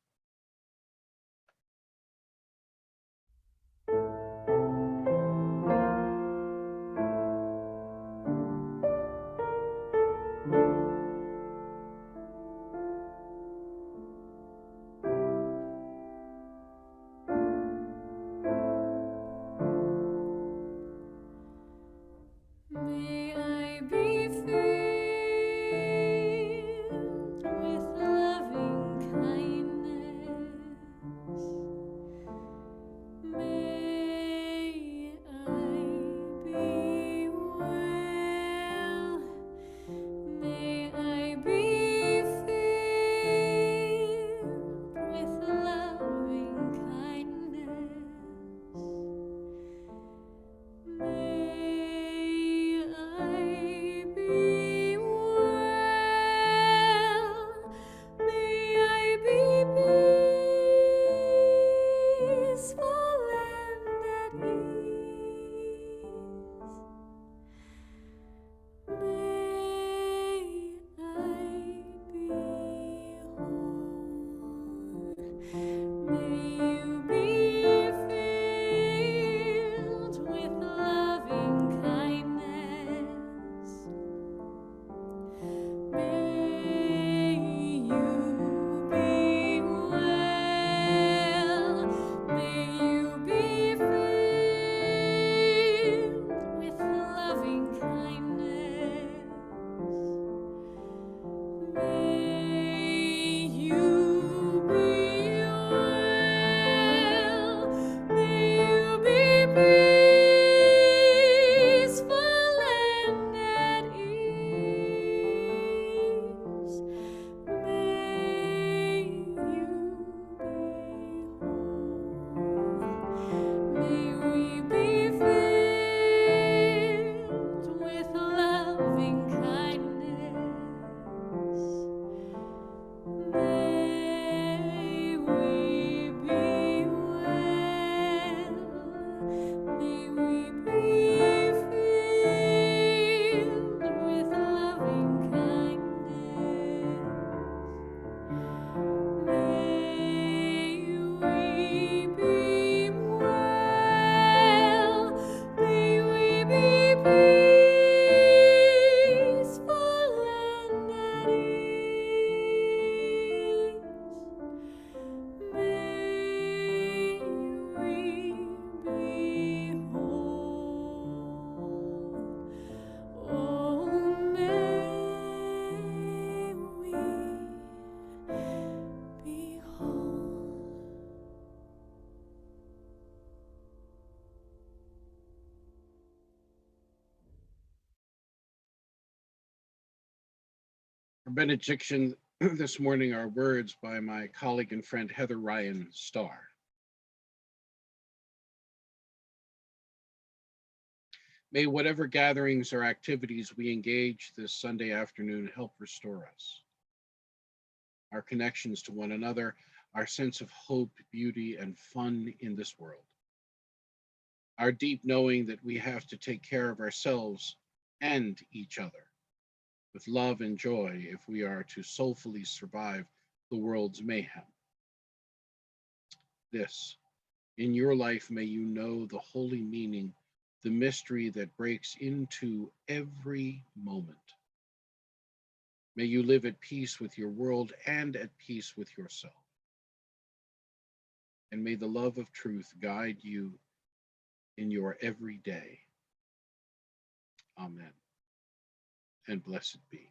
May I be filled with loving kindness. May I be well. May I be filled with loving kindness. May I be well. May I be peaceful and at ease. May I be whole. May you be filled with loving kindness. May you be well. May you be filled with loving kindness. May you be well. May you be peaceful and at ease. May you be whole. May we be filled with loving kindness. May we be well. May we be filled with loving kindness. May we be well. May we be peaceful and at ease. May we be whole. Oh, may we be whole. Our benediction this morning are words by my colleague and friend Heather Ryan Starr. May whatever gatherings or activities we engage this Sunday afternoon help restore us, our connections to one another, our sense of hope, beauty, and fun in this world, our deep knowing that we have to take care of ourselves and each other with love and joy if we are to soulfully survive the world's mayhem. This, in your life, may you know the holy meaning the mystery that breaks into every moment. May you live at peace with your world and at peace with yourself. And may the love of truth guide you in your everyday. Amen. And blessed be.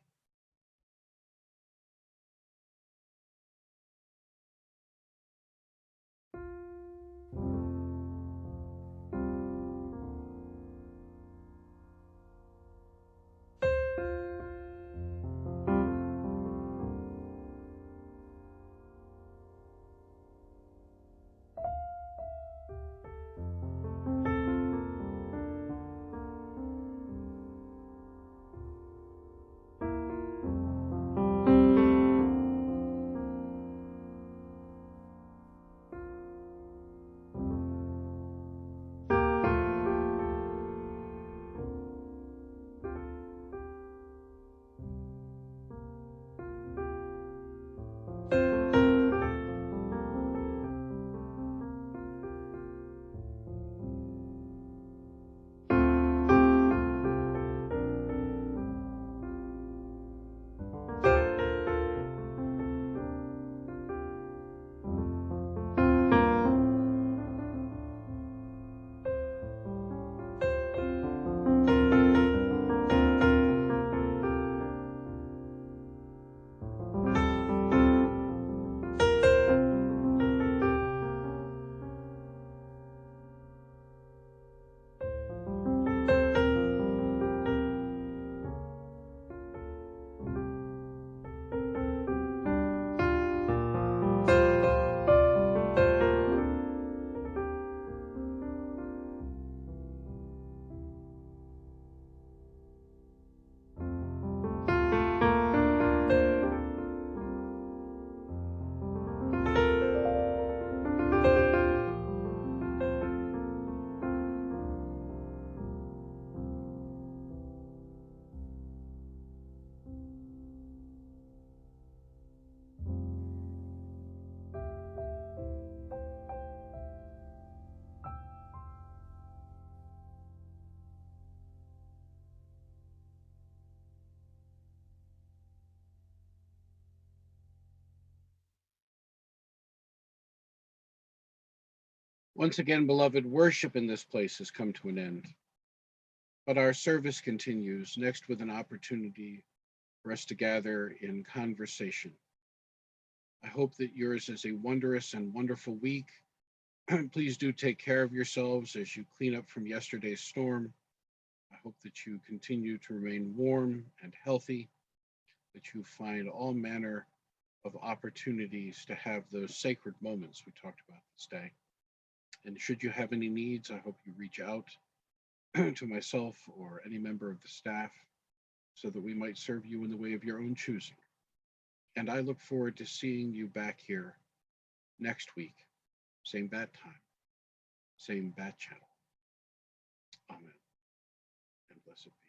Once again, beloved, worship in this place has come to an end, but our service continues, next with an opportunity for us to gather in conversation. I hope that yours is a wondrous and wonderful week. Please do take care of yourselves as you clean up from yesterday's storm. I hope that you continue to remain warm and healthy, that you find all manner of opportunities to have those sacred moments we talked about this day. And should you have any needs, I hope you reach out to myself or any member of the staff so that we might serve you in the way of your own choosing. And I look forward to seeing you back here next week. Same bat time, same bat channel. Amen. And blessed be.